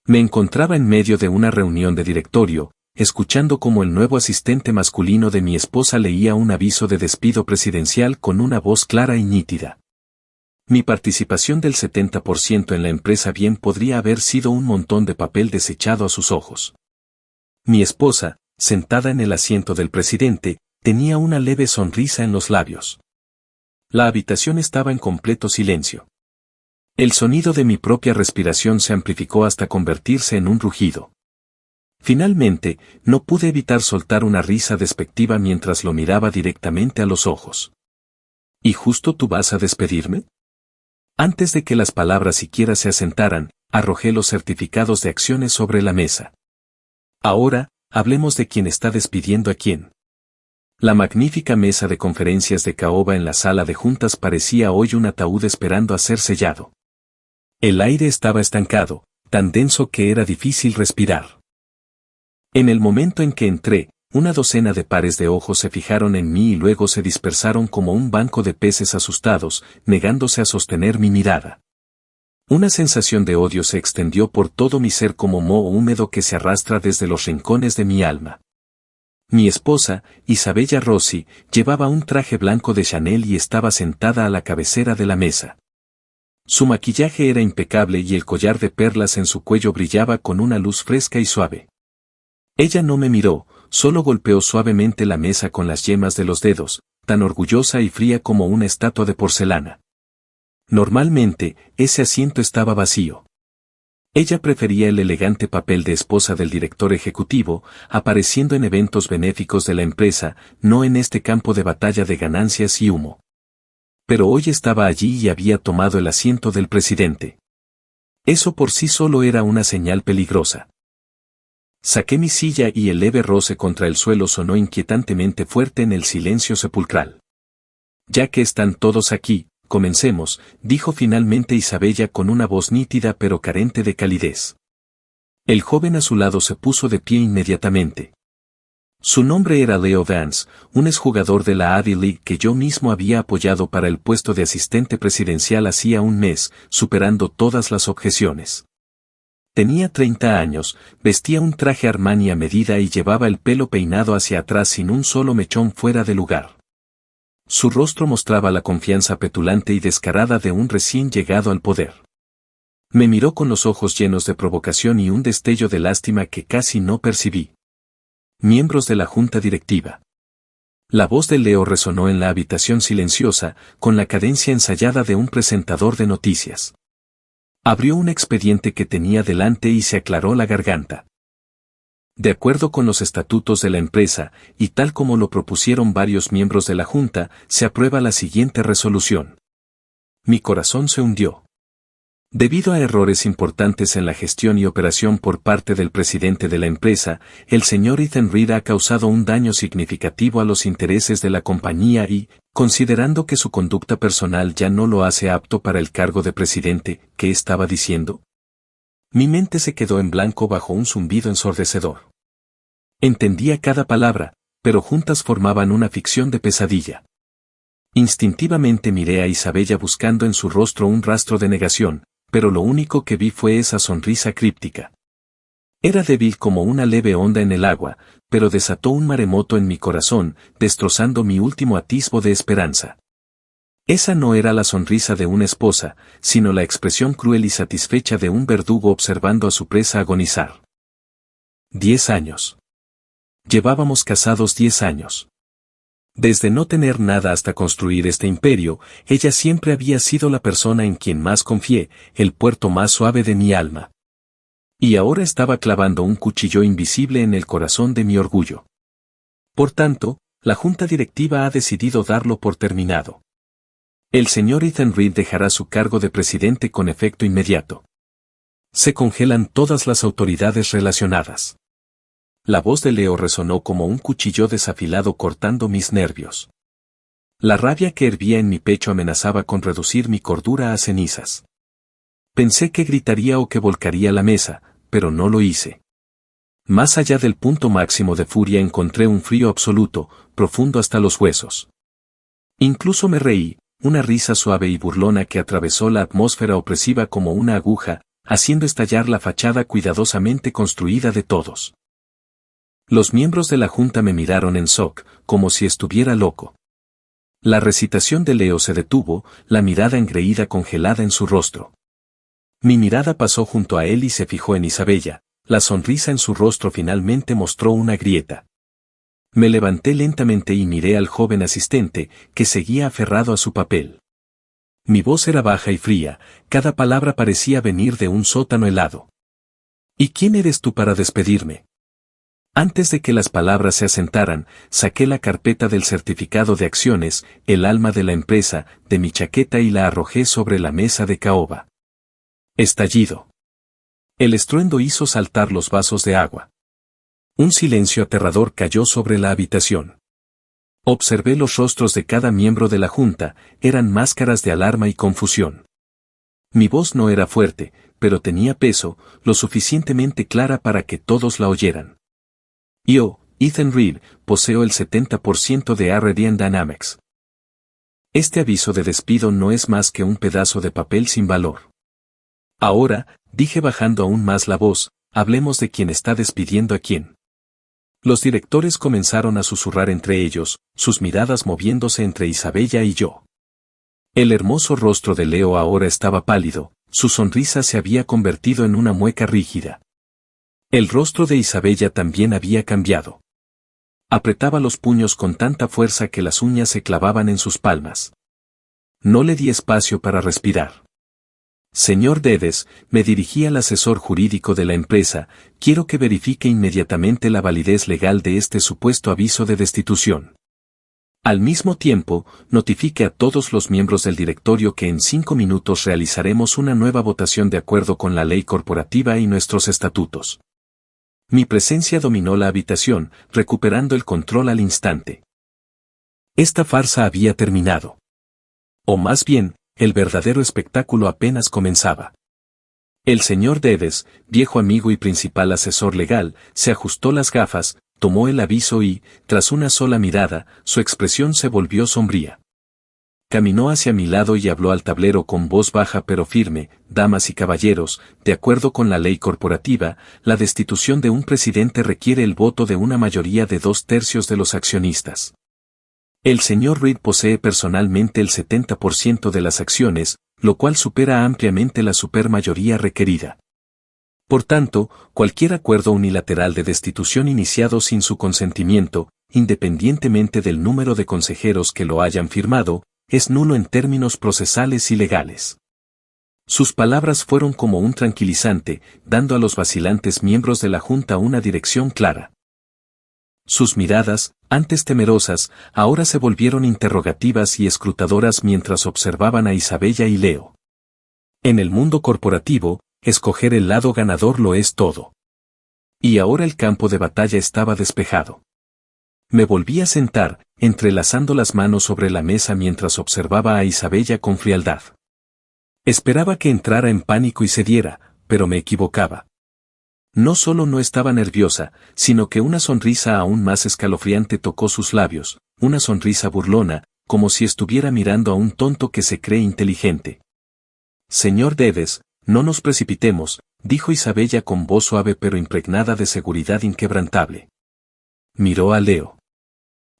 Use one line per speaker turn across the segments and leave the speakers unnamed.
Me encontraba en medio de una reunión de directorio, escuchando cómo el nuevo asistente masculino de mi esposa leía un aviso de despido presidencial con una voz clara y nítida. Mi participación del 70% en la empresa bien podría haber sido un montón de papel desechado a sus ojos. Mi esposa, sentada en el asiento del presidente, tenía una leve sonrisa en los labios. La habitación estaba en completo silencio. El sonido de mi propia respiración se amplificó hasta convertirse en un rugido. Finalmente, no pude evitar soltar una risa despectiva mientras lo miraba directamente a los ojos. ¿Y justo tú vas a despedirme? Antes de que las palabras siquiera se asentaran, arrojé los certificados de acciones sobre la mesa. Ahora, hablemos de quién está despidiendo a quién. La magnífica mesa de conferencias de caoba en la sala de juntas parecía hoy un ataúd esperando a ser sellado. El aire estaba estancado, tan denso que era difícil respirar. En el momento en que entré, una docena de pares de ojos se fijaron en mí y luego se dispersaron como un banco de peces asustados, negándose a sostener mi mirada. Una sensación de odio se extendió por todo mi ser como moho húmedo que se arrastra desde los rincones de mi alma. Mi esposa, Isabella Rossi, llevaba un traje blanco de Chanel y estaba sentada a la cabecera de la mesa. Su maquillaje era impecable y el collar de perlas en su cuello brillaba con una luz fresca y suave. Ella no me miró, solo golpeó suavemente la mesa con las yemas de los dedos, tan orgullosa y fría como una estatua de porcelana. Normalmente, ese asiento estaba vacío. Ella prefería el elegante papel de esposa del director ejecutivo, apareciendo en eventos benéficos de la empresa, no en este campo de batalla de ganancias y humo. Pero hoy estaba allí y había tomado el asiento del presidente. Eso por sí solo era una señal peligrosa. Saqué mi silla y el leve roce contra el suelo sonó inquietantemente fuerte en el silencio sepulcral. Ya que están todos aquí, comencemos, dijo finalmente Isabella con una voz nítida pero carente de calidez. El joven a su lado se puso de pie inmediatamente. Su nombre era Leo Vance, un exjugador de la Ivy League que yo mismo había apoyado para el puesto de asistente presidencial hacía un mes, superando todas las objeciones. Tenía 30 años, vestía un traje Armani a medida y llevaba el pelo peinado hacia atrás sin un solo mechón fuera de lugar. Su rostro mostraba la confianza petulante y descarada de un recién llegado al poder. Me miró con los ojos llenos de provocación y un destello de lástima que casi no percibí. Miembros de la junta directiva. La voz de Leo resonó en la habitación silenciosa, con la cadencia ensayada de un presentador de noticias. Abrió un expediente que tenía delante y se aclaró la garganta. De acuerdo con los estatutos de la empresa, y tal como lo propusieron varios miembros de la Junta, se aprueba la siguiente resolución. Mi corazón se hundió. Debido a errores importantes en la gestión y operación por parte del presidente de la empresa, el señor Ethan Reed ha causado un daño significativo a los intereses de la compañía y, considerando que su conducta personal ya no lo hace apto para el cargo de presidente, ¿qué estaba diciendo? Mi mente se quedó en blanco bajo un zumbido ensordecedor. Entendía cada palabra, pero juntas formaban una ficción de pesadilla. Instintivamente miré a Isabella buscando en su rostro un rastro de negación, pero lo único que vi fue esa sonrisa críptica. Era débil como una leve onda en el agua, pero desató un maremoto en mi corazón, destrozando mi último atisbo de esperanza. Esa no era la sonrisa de una esposa, sino la expresión cruel y satisfecha de un verdugo observando a su presa agonizar. 10 años. Llevábamos casados 10 años. Desde no tener nada hasta construir este imperio, ella siempre había sido la persona en quien más confié, el puerto más suave de mi alma. Y ahora estaba clavando un cuchillo invisible en el corazón de mi orgullo. Por tanto, la junta directiva ha decidido darlo por terminado. El señor Ethan Reed dejará su cargo de presidente con efecto inmediato. Se congelan todas las autoridades relacionadas. La voz de Leo resonó como un cuchillo desafilado cortando mis nervios. La rabia que hervía en mi pecho amenazaba con reducir mi cordura a cenizas. Pensé que gritaría o que volcaría la mesa, pero no lo hice. Más allá del punto máximo de furia encontré un frío absoluto, profundo hasta los huesos. Incluso me reí, una risa suave y burlona que atravesó la atmósfera opresiva como una aguja, haciendo estallar la fachada cuidadosamente construida de todos. Los miembros de la junta me miraron en shock, como si estuviera loco. La recitación de Leo se detuvo, la mirada engreída congelada en su rostro. Mi mirada pasó junto a él y se fijó en Isabella, la sonrisa en su rostro finalmente mostró una grieta. Me levanté lentamente y miré al joven asistente, que seguía aferrado a su papel. Mi voz era baja y fría, cada palabra parecía venir de un sótano helado. ¿Y quién eres tú para despedirme? Antes de que las palabras se asentaran, saqué la carpeta del certificado de acciones, el alma de la empresa, de mi chaqueta y la arrojé sobre la mesa de caoba. Estallido. El estruendo hizo saltar los vasos de agua. Un silencio aterrador cayó sobre la habitación. Observé los rostros de cada miembro de la junta, eran máscaras de alarma y confusión. Mi voz no era fuerte, pero tenía peso, lo suficientemente clara para que todos la oyeran. Yo, Ethan Reed, poseo el 70% de Arredian Dynamics. Este aviso de despido no es más que un pedazo de papel sin valor. Ahora, dije bajando aún más la voz, hablemos de quién está despidiendo a quién. Los directores comenzaron a susurrar entre ellos, sus miradas moviéndose entre Isabella y yo. El hermoso rostro de Leo ahora estaba pálido, su sonrisa se había convertido en una mueca rígida. El rostro de Isabella también había cambiado. Apretaba los puños con tanta fuerza que las uñas se clavaban en sus palmas. No le di espacio para respirar. Señor Dedes, me dirigí al asesor jurídico de la empresa, quiero que verifique inmediatamente la validez legal de este supuesto aviso de destitución. Al mismo tiempo, notifique a todos los miembros del directorio que en 5 minutos realizaremos una nueva votación de acuerdo con la ley corporativa y nuestros estatutos. Mi presencia dominó la habitación, recuperando el control al instante. Esta farsa había terminado. O más bien, el verdadero espectáculo apenas comenzaba. El señor Dedes, viejo amigo y principal asesor legal, se ajustó las gafas, tomó el aviso y, tras una sola mirada, su expresión se volvió sombría. Caminó hacia mi lado y habló al tablero con voz baja pero firme: damas y caballeros, de acuerdo con la ley corporativa, la destitución de un presidente requiere el voto de una mayoría de 2/3 de los accionistas. El señor Reed posee personalmente el 70% de las acciones, lo cual supera ampliamente la supermayoría requerida. Por tanto, cualquier acuerdo unilateral de destitución iniciado sin su consentimiento, independientemente del número de consejeros que lo hayan firmado, es nulo en términos procesales y legales. Sus palabras fueron como un tranquilizante, dando a los vacilantes miembros de la Junta una dirección clara. Sus miradas, antes temerosas, ahora se volvieron interrogativas y escrutadoras mientras observaban a Isabella y Leo. En el mundo corporativo, escoger el lado ganador lo es todo. Y ahora el campo de batalla estaba despejado. Me volví a sentar, entrelazando las manos sobre la mesa mientras observaba a Isabella con frialdad. Esperaba que entrara en pánico y cediera, pero me equivocaba. No solo no estaba nerviosa, sino que una sonrisa aún más escalofriante tocó sus labios, una sonrisa burlona, como si estuviera mirando a un tonto que se cree inteligente. Señor Dedes, no nos precipitemos, dijo Isabella con voz suave pero impregnada de seguridad inquebrantable. Miró a Leo.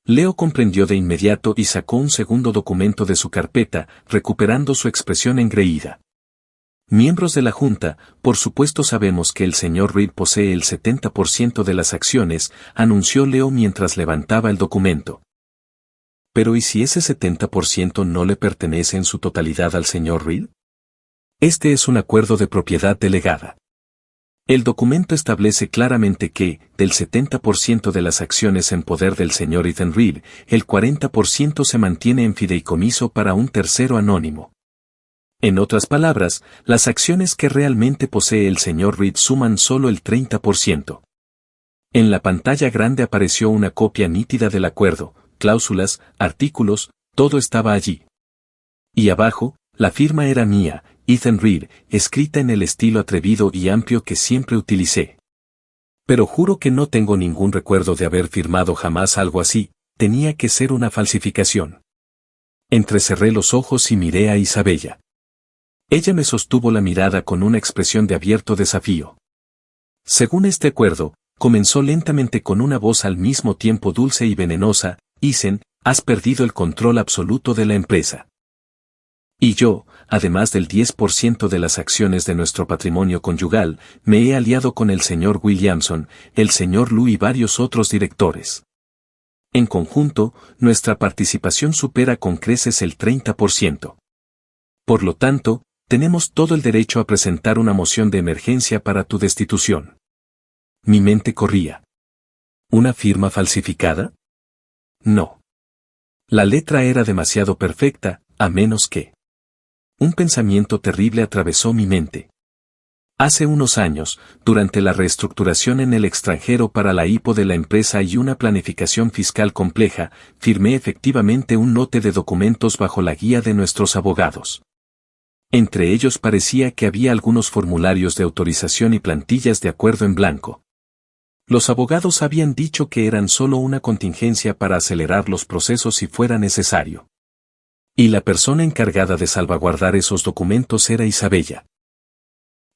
Leo comprendió de inmediato y sacó un segundo documento de su carpeta, recuperando su expresión engreída. Miembros de la Junta, por supuesto sabemos que el señor Reed posee el 70% de las acciones, anunció Leo mientras levantaba el documento. Pero ¿y si ese 70% no le pertenece en su totalidad al señor Reed? Este es un acuerdo de propiedad delegada. El documento establece claramente que, del 70% de las acciones en poder del señor Ethan Reed, el 40% se mantiene en fideicomiso para un tercero anónimo. En otras palabras, las acciones que realmente posee el señor Reed suman solo el 30%. En la pantalla grande apareció una copia nítida del acuerdo, cláusulas, artículos, todo estaba allí. Y abajo, la firma era mía, Ethan Reed, escrita en el estilo atrevido y amplio que siempre utilicé. Pero juro que no tengo ningún recuerdo de haber firmado jamás algo así, tenía que ser una falsificación. Entrecerré los ojos y miré a Isabella. Ella me sostuvo la mirada con una expresión de abierto desafío. Según este acuerdo, comenzó lentamente con una voz al mismo tiempo dulce y venenosa, Ethan, has perdido el control absoluto de la empresa. Y yo, además del 10% de las acciones de nuestro patrimonio conyugal, me he aliado con el señor Williamson, el señor Lu y varios otros directores. En conjunto, nuestra participación supera con creces el 30%. Por lo tanto, tenemos todo el derecho a presentar una moción de emergencia para tu destitución. Mi mente corría. ¿Una firma falsificada? No. La letra era demasiado perfecta, a menos que... Un pensamiento terrible atravesó mi mente. Hace unos años, durante la reestructuración en el extranjero para la IPO de la empresa y una planificación fiscal compleja, firmé efectivamente un lote de documentos bajo la guía de nuestros abogados. Entre ellos parecía que había algunos formularios de autorización y plantillas de acuerdo en blanco. Los abogados habían dicho que eran solo una contingencia para acelerar los procesos si fuera necesario. Y la persona encargada de salvaguardar esos documentos era Isabella.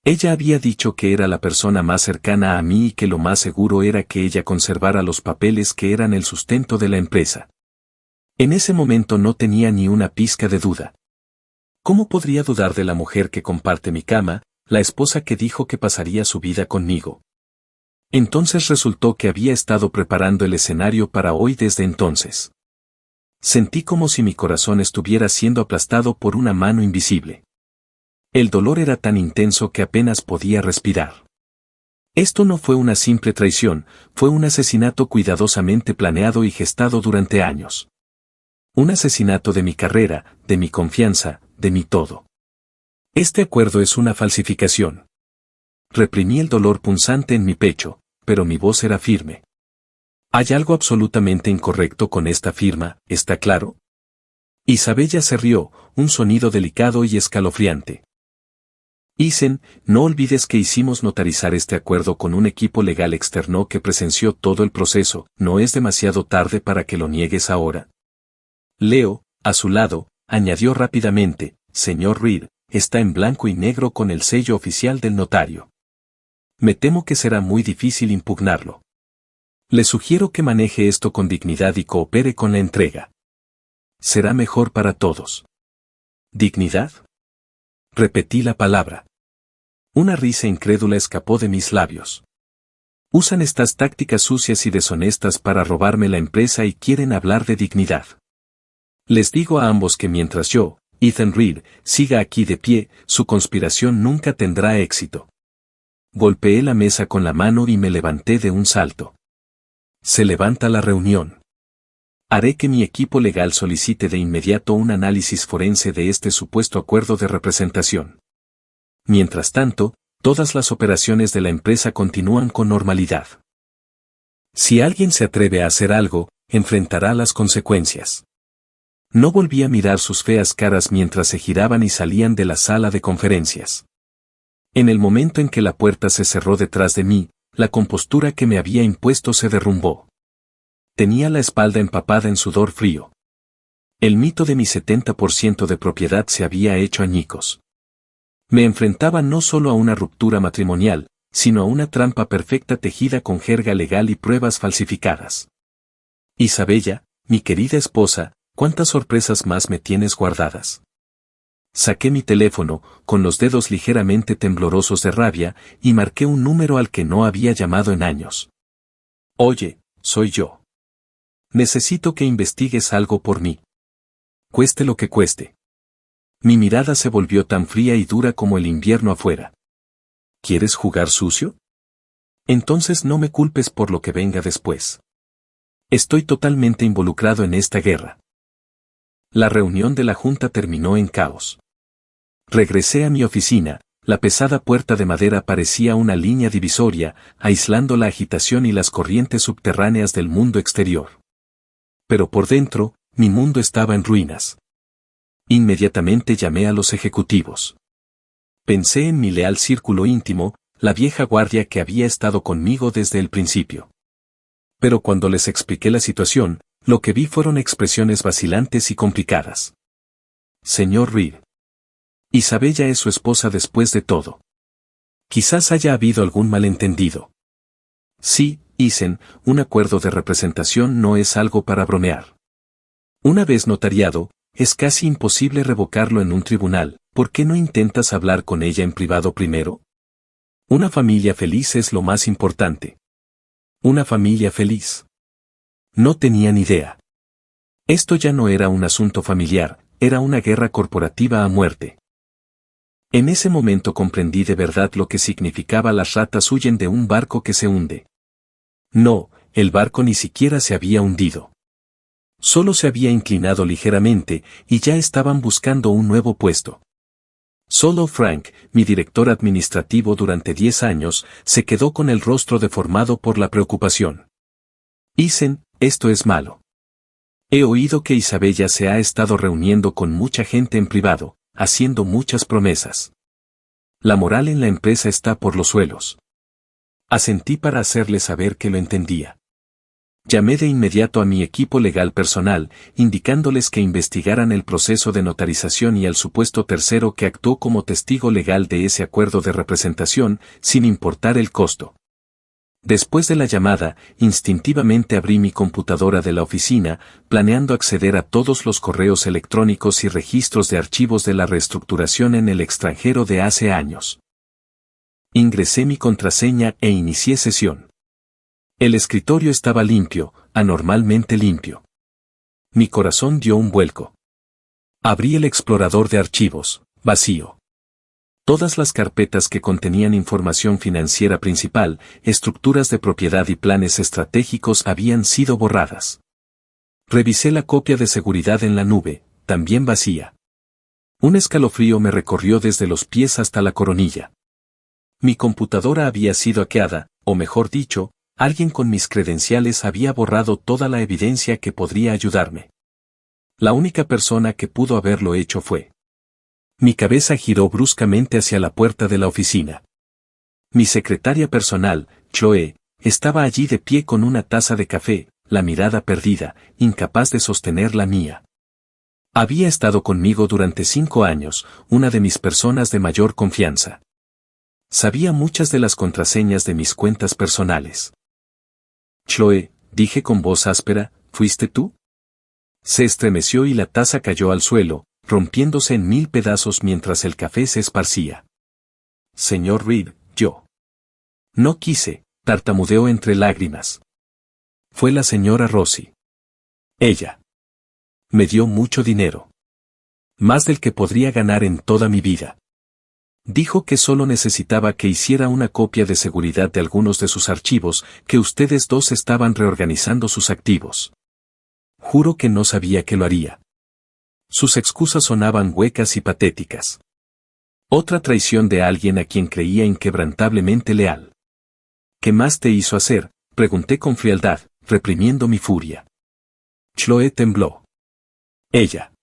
Ella había dicho que era la persona más cercana a mí y que lo más seguro era que ella conservara los papeles que eran el sustento de la empresa. En ese momento no tenía ni una pizca de duda. ¿Cómo podría dudar de la mujer que comparte mi cama, la esposa que dijo que pasaría su vida conmigo? Entonces resultó que había estado preparando el escenario para hoy desde entonces. Sentí como si mi corazón estuviera siendo aplastado por una mano invisible. El dolor era tan intenso que apenas podía respirar. Esto no fue una simple traición, fue un asesinato cuidadosamente planeado y gestado durante años. Un asesinato de mi carrera, de mi confianza, de mi todo. Este acuerdo es una falsificación. Reprimí el dolor punzante en mi pecho, pero mi voz era firme. Hay algo absolutamente incorrecto con esta firma, ¿está claro? Isabella se rió, un sonido delicado y escalofriante. Ethan, no olvides que hicimos notarizar este acuerdo con un equipo legal externo que presenció todo el proceso, ¿no es demasiado tarde para que lo niegues ahora? Leo, a su lado, añadió rápidamente, señor Reed, está en blanco y negro con el sello oficial del notario. Me temo que será muy difícil impugnarlo. Le sugiero que maneje esto con dignidad y coopere con la entrega. Será mejor para todos. ¿Dignidad? Repetí la palabra. Una risa incrédula escapó de mis labios. Usan estas tácticas sucias y deshonestas para robarme la empresa y quieren hablar de dignidad. Les digo a ambos que mientras yo, Ethan Reed, siga aquí de pie, su conspiración nunca tendrá éxito. Golpeé la mesa con la mano y me levanté de un salto. Se levanta la reunión. Haré que mi equipo legal solicite de inmediato un análisis forense de este supuesto acuerdo de representación. Mientras tanto, todas las operaciones de la empresa continúan con normalidad. Si alguien se atreve a hacer algo, enfrentará las consecuencias. No volví a mirar sus feas caras mientras se giraban y salían de la sala de conferencias. En el momento en que la puerta se cerró detrás de mí, la compostura que me había impuesto se derrumbó. Tenía la espalda empapada en sudor frío. El mito de mi 70% de propiedad se había hecho añicos. Me enfrentaba no solo a una ruptura matrimonial, sino a una trampa perfecta tejida con jerga legal y pruebas falsificadas. Isabella, mi querida esposa, ¿cuántas sorpresas más me tienes guardadas? Saqué mi teléfono, con los dedos ligeramente temblorosos de rabia, y marqué un número al que no había llamado en años. Oye, soy yo. Necesito que investigues algo por mí. Cueste lo que cueste. Mi mirada se volvió tan fría y dura como el invierno afuera. ¿Quieres jugar sucio? Entonces no me culpes por lo que venga después. Estoy totalmente involucrado en esta guerra. La reunión de la junta terminó en caos. Regresé a mi oficina, la pesada puerta de madera parecía una línea divisoria, aislando la agitación y las corrientes subterráneas del mundo exterior. Pero por dentro, mi mundo estaba en ruinas. Inmediatamente llamé a los ejecutivos. Pensé en mi leal círculo íntimo, la vieja guardia que había estado conmigo desde el principio. Pero cuando les expliqué la situación, lo que vi fueron expresiones vacilantes y complicadas. Señor Reed. Isabella es su esposa después de todo. Quizás haya habido algún malentendido. Sí, Isen, un acuerdo de representación no es algo para bromear. Una vez notariado, es casi imposible revocarlo en un tribunal. ¿Por qué no intentas hablar con ella en privado primero? Una familia feliz es lo más importante. Una familia feliz. No tenía ni idea. Esto ya no era un asunto familiar, era una guerra corporativa a muerte. En ese momento comprendí de verdad lo que significaba las ratas huyen de un barco que se hunde. No, el barco ni siquiera se había hundido. Solo se había inclinado ligeramente y ya estaban buscando un nuevo puesto. Solo Frank, mi director administrativo durante 10 años, se quedó con el rostro deformado por la preocupación. Isen, esto es malo. He oído que Isabella se ha estado reuniendo con mucha gente en privado, haciendo muchas promesas. La moral en la empresa está por los suelos. Asentí para hacerle saber que lo entendía. Llamé de inmediato a mi equipo legal personal, indicándoles que investigaran el proceso de notarización y al supuesto tercero que actuó como testigo legal de ese acuerdo de representación, sin importar el costo. Después de la llamada, instintivamente abrí mi computadora de la oficina, planeando acceder a todos los correos electrónicos y registros de archivos de la reestructuración en el extranjero de hace años. Ingresé mi contraseña e inicié sesión. El escritorio estaba limpio, anormalmente limpio. Mi corazón dio un vuelco. Abrí el explorador de archivos, vacío. Todas las carpetas que contenían información financiera principal, estructuras de propiedad y planes estratégicos habían sido borradas. Revisé la copia de seguridad en la nube, también vacía. Un escalofrío me recorrió desde los pies hasta la coronilla. Mi computadora había sido hackeada, o mejor dicho, alguien con mis credenciales había borrado toda la evidencia que podría ayudarme. La única persona que pudo haberlo hecho fue. Mi cabeza giró bruscamente hacia la puerta de la oficina. Mi secretaria personal, Chloe, estaba allí de pie con una taza de café, la mirada perdida, incapaz de sostener la mía. Había estado conmigo durante 5 años, una de mis personas de mayor confianza. Sabía muchas de las contraseñas de mis cuentas personales. Chloe, dije con voz áspera, ¿fuiste tú? Se estremeció y la taza cayó al suelo, rompiéndose en 1000 pedazos mientras el café se esparcía. Señor Reed, yo. No quise, tartamudeó entre lágrimas. Fue la señora Rossi. Ella. Me dio mucho dinero. Más del que podría ganar en toda mi vida. Dijo que solo necesitaba que hiciera una copia de seguridad de algunos de sus archivos, que ustedes dos estaban reorganizando sus activos. Juro que no sabía que lo haría. Sus excusas sonaban huecas y patéticas. Otra traición de alguien a quien creía inquebrantablemente leal. ¿Qué más te hizo hacer?, pregunté con frialdad, reprimiendo mi furia. Chloe tembló. Ella.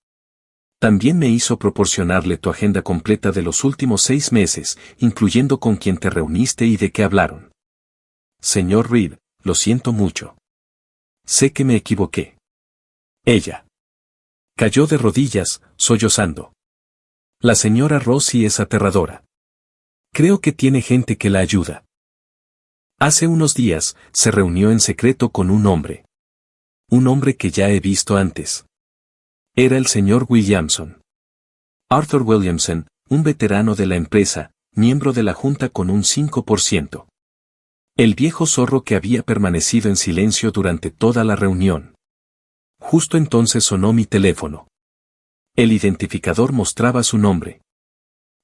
También me hizo proporcionarle tu agenda completa de los últimos 6 meses, incluyendo con quién te reuniste y de qué hablaron. Señor Reed, lo siento mucho. Sé que me equivoqué. Ella. Cayó de rodillas, sollozando. La señora Rossi es aterradora. Creo que tiene gente que la ayuda. Hace unos días, se reunió en secreto con un hombre. Un hombre que ya he visto antes. Era el señor Williamson. Arthur Williamson, un veterano de la empresa, miembro de la junta con un 5%. El viejo zorro que había permanecido en silencio durante toda la reunión. Justo entonces sonó mi teléfono. El identificador mostraba su nombre.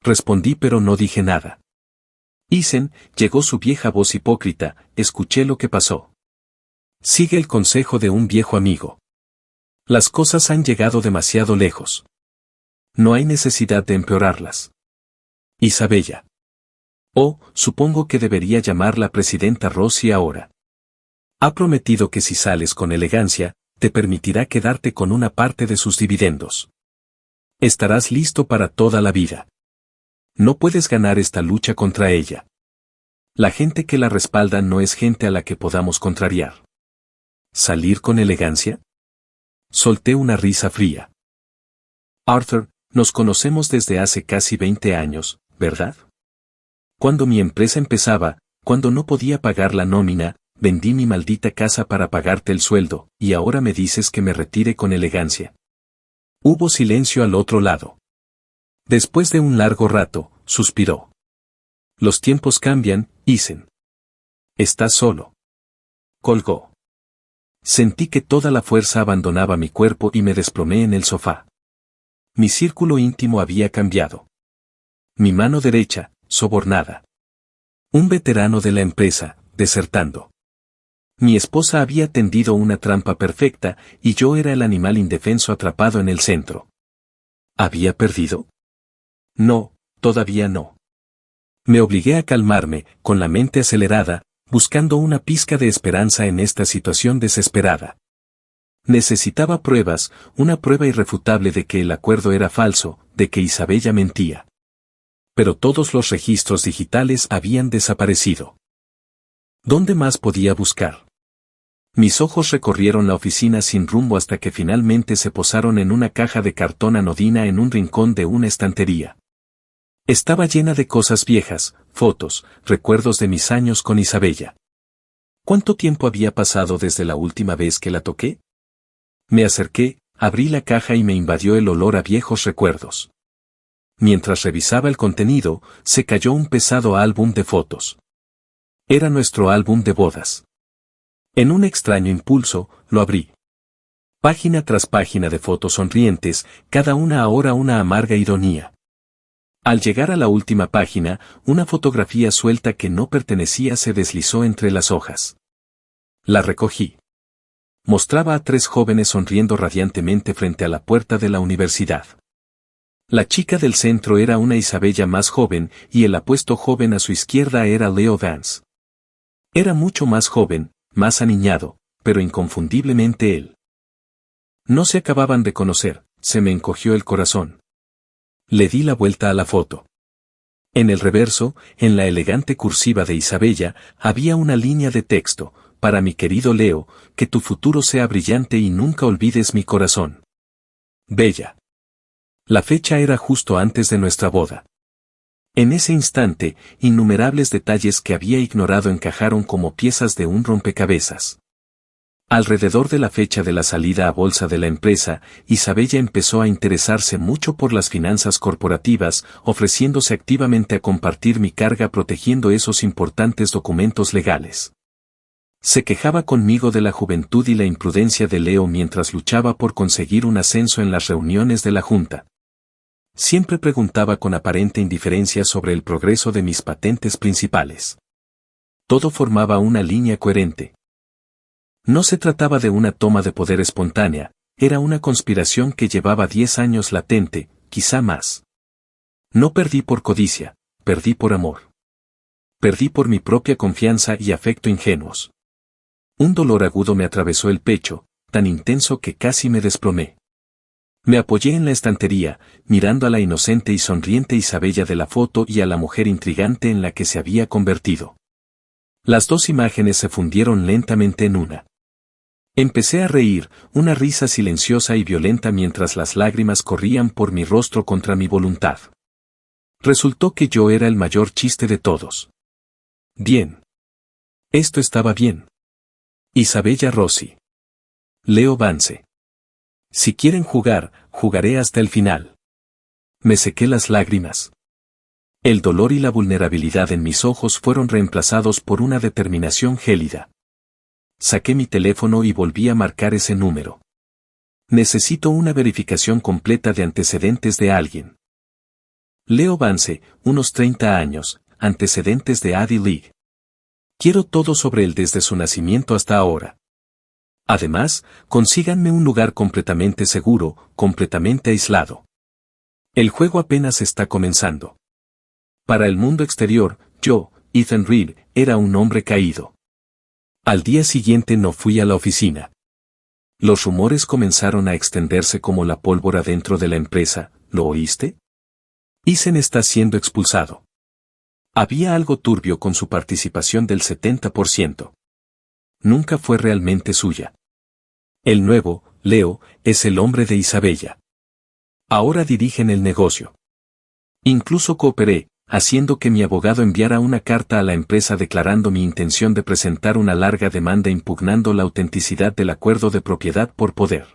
Respondí pero no dije nada. Isen, llegó su vieja voz hipócrita, escuché lo que pasó. Sigue el consejo de un viejo amigo. Las cosas han llegado demasiado lejos. No hay necesidad de empeorarlas. Isabella. Oh, supongo que debería llamar la presidenta Rossi ahora. Ha prometido que si sales con elegancia, te permitirá quedarte con una parte de sus dividendos. Estarás listo para toda la vida. No puedes ganar esta lucha contra ella. La gente que la respalda no es gente a la que podamos contrariar. ¿Salir con elegancia? Solté una risa fría. Arthur, Nos conocemos desde hace casi 20 años, ¿verdad? Cuando mi empresa empezaba, cuando no podía pagar la nómina, vendí mi maldita casa para pagarte el sueldo, y ahora me dices que me retire con elegancia. Hubo silencio al otro lado. Después de un largo rato, suspiró. Los tiempos cambian, Ethan. Estás solo. Colgó. Sentí que toda la fuerza abandonaba mi cuerpo y me desplomé en el sofá. Mi círculo íntimo había cambiado. Mi mano derecha, sobornada. Un veterano de la empresa, desertando. Mi esposa había tendido una trampa perfecta y yo era el animal indefenso atrapado en el centro. ¿Había perdido? No, todavía no. Me obligué a calmarme, con la mente acelerada, buscando una pizca de esperanza en esta situación desesperada. Necesitaba pruebas, una prueba irrefutable de que el acuerdo era falso, de que Isabella mentía. Pero todos los registros digitales habían desaparecido. ¿Dónde más podía buscar? Mis ojos recorrieron la oficina sin rumbo hasta que finalmente se posaron en una caja de cartón anodina en un rincón de una estantería. Estaba llena de cosas viejas, fotos, recuerdos de mis años con Isabella. ¿Cuánto tiempo había pasado desde la última vez que la toqué? Me acerqué, abrí la caja y me invadió el olor a viejos recuerdos. Mientras revisaba el contenido, se cayó un pesado álbum de fotos. Era nuestro álbum de bodas. En un extraño impulso, lo abrí. Página tras página de fotos sonrientes, cada una ahora una amarga ironía. Al llegar a la última página, una fotografía suelta que no pertenecía se deslizó entre las hojas. La recogí. Mostraba a 3 jóvenes sonriendo radiantemente frente a la puerta de la universidad. La chica del centro era una Isabella más joven y el apuesto joven a su izquierda era Leo Vance. Era mucho más joven, más aniñado, pero inconfundiblemente él. No se acababan de conocer, se me encogió el corazón. Le di la vuelta a la foto. En el reverso, en la elegante cursiva de Isabella, había una línea de texto: para mi querido Leo, que tu futuro sea brillante y nunca olvides mi corazón. Bella. La fecha era justo antes de nuestra boda. En ese instante, innumerables detalles que había ignorado encajaron como piezas de un rompecabezas. Alrededor de la fecha de la salida a bolsa de la empresa, Isabella empezó a interesarse mucho por las finanzas corporativas, ofreciéndose activamente a compartir mi carga protegiendo esos importantes documentos legales. Se quejaba conmigo de la juventud y la imprudencia de Leo mientras luchaba por conseguir un ascenso en las reuniones de la junta. Siempre preguntaba con aparente indiferencia sobre el progreso de mis patentes principales. Todo formaba una línea coherente. No se trataba de una toma de poder espontánea, era una conspiración que llevaba 10 años latente, quizá más. No perdí por codicia, perdí por amor. Perdí por mi propia confianza y afecto ingenuos. Un dolor agudo me atravesó el pecho, tan intenso que casi me desplomé. Me apoyé en la estantería, mirando a la inocente y sonriente Isabella de la foto y a la mujer intrigante en la que se había convertido. Las dos imágenes se fundieron lentamente en una. Empecé a reír, una risa silenciosa y violenta mientras las lágrimas corrían por mi rostro contra mi voluntad. Resultó que yo era el mayor chiste de todos. Bien. Esto estaba bien. Isabella Rossi. Leo Vance. Si quieren jugar, jugaré hasta el final. Me sequé las lágrimas. El dolor y la vulnerabilidad en mis ojos fueron reemplazados por una determinación gélida. Saqué mi teléfono y volví a marcar ese número. Necesito una verificación completa de antecedentes de alguien. Leo Vance, unos 30 años, antecedentes de Ivy League. Quiero todo sobre él desde su nacimiento hasta ahora. Además, consíganme un lugar completamente seguro, completamente aislado. El juego apenas está comenzando. Para el mundo exterior, yo, Ethan Reed, era un hombre caído. Al día siguiente no fui a la oficina. Los rumores comenzaron a extenderse como la pólvora dentro de la empresa, ¿lo oíste? Ethan está siendo expulsado. Había algo turbio con su participación del 70%. Nunca fue realmente suya. El nuevo, Leo, es el hombre de Isabella. Ahora dirigen el negocio. Incluso cooperé, haciendo que mi abogado enviara una carta a la empresa declarando mi intención de presentar una larga demanda impugnando la autenticidad del acuerdo de propiedad por poder.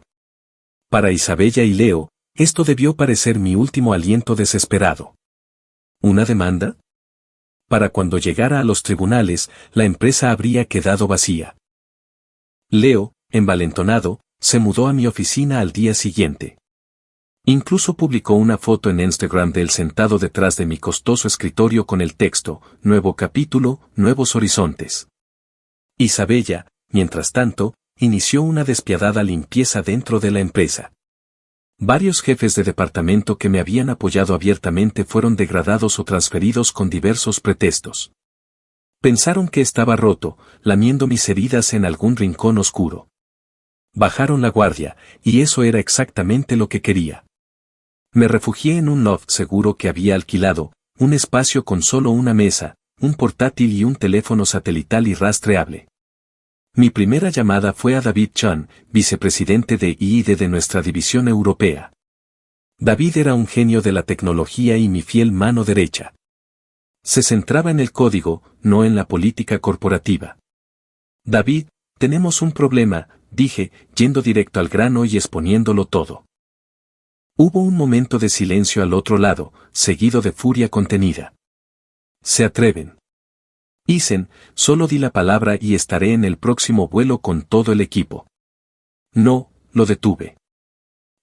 Para Isabella y Leo, esto debió parecer mi último aliento desesperado. ¿Una demanda? Para cuando llegara a los tribunales, la empresa habría quedado vacía. Leo, envalentonado, se mudó a mi oficina al día siguiente. Incluso publicó una foto en Instagram de él sentado detrás de mi costoso escritorio con el texto, Nuevo capítulo, nuevos horizontes. Isabella, mientras tanto, inició una despiadada limpieza dentro de la empresa. Varios jefes de departamento que me habían apoyado abiertamente fueron degradados o transferidos con diversos pretextos. Pensaron que estaba roto, lamiendo mis heridas en algún rincón oscuro. Bajaron la guardia, y eso era exactamente lo que quería. Me refugié en un loft seguro que había alquilado, un espacio con solo una mesa, un portátil y un teléfono satelital y rastreable. Mi primera llamada fue a David Chan, vicepresidente de I+D de nuestra división europea. David era un genio de la tecnología y mi fiel mano derecha. Se centraba en el código, no en la política corporativa. David, tenemos un problema, dije, yendo directo al grano y exponiéndolo todo. Hubo un momento de silencio al otro lado, seguido de furia contenida. ¿Se atreven? Dicen, solo di la palabra y estaré en el próximo vuelo con todo el equipo. No, lo detuve.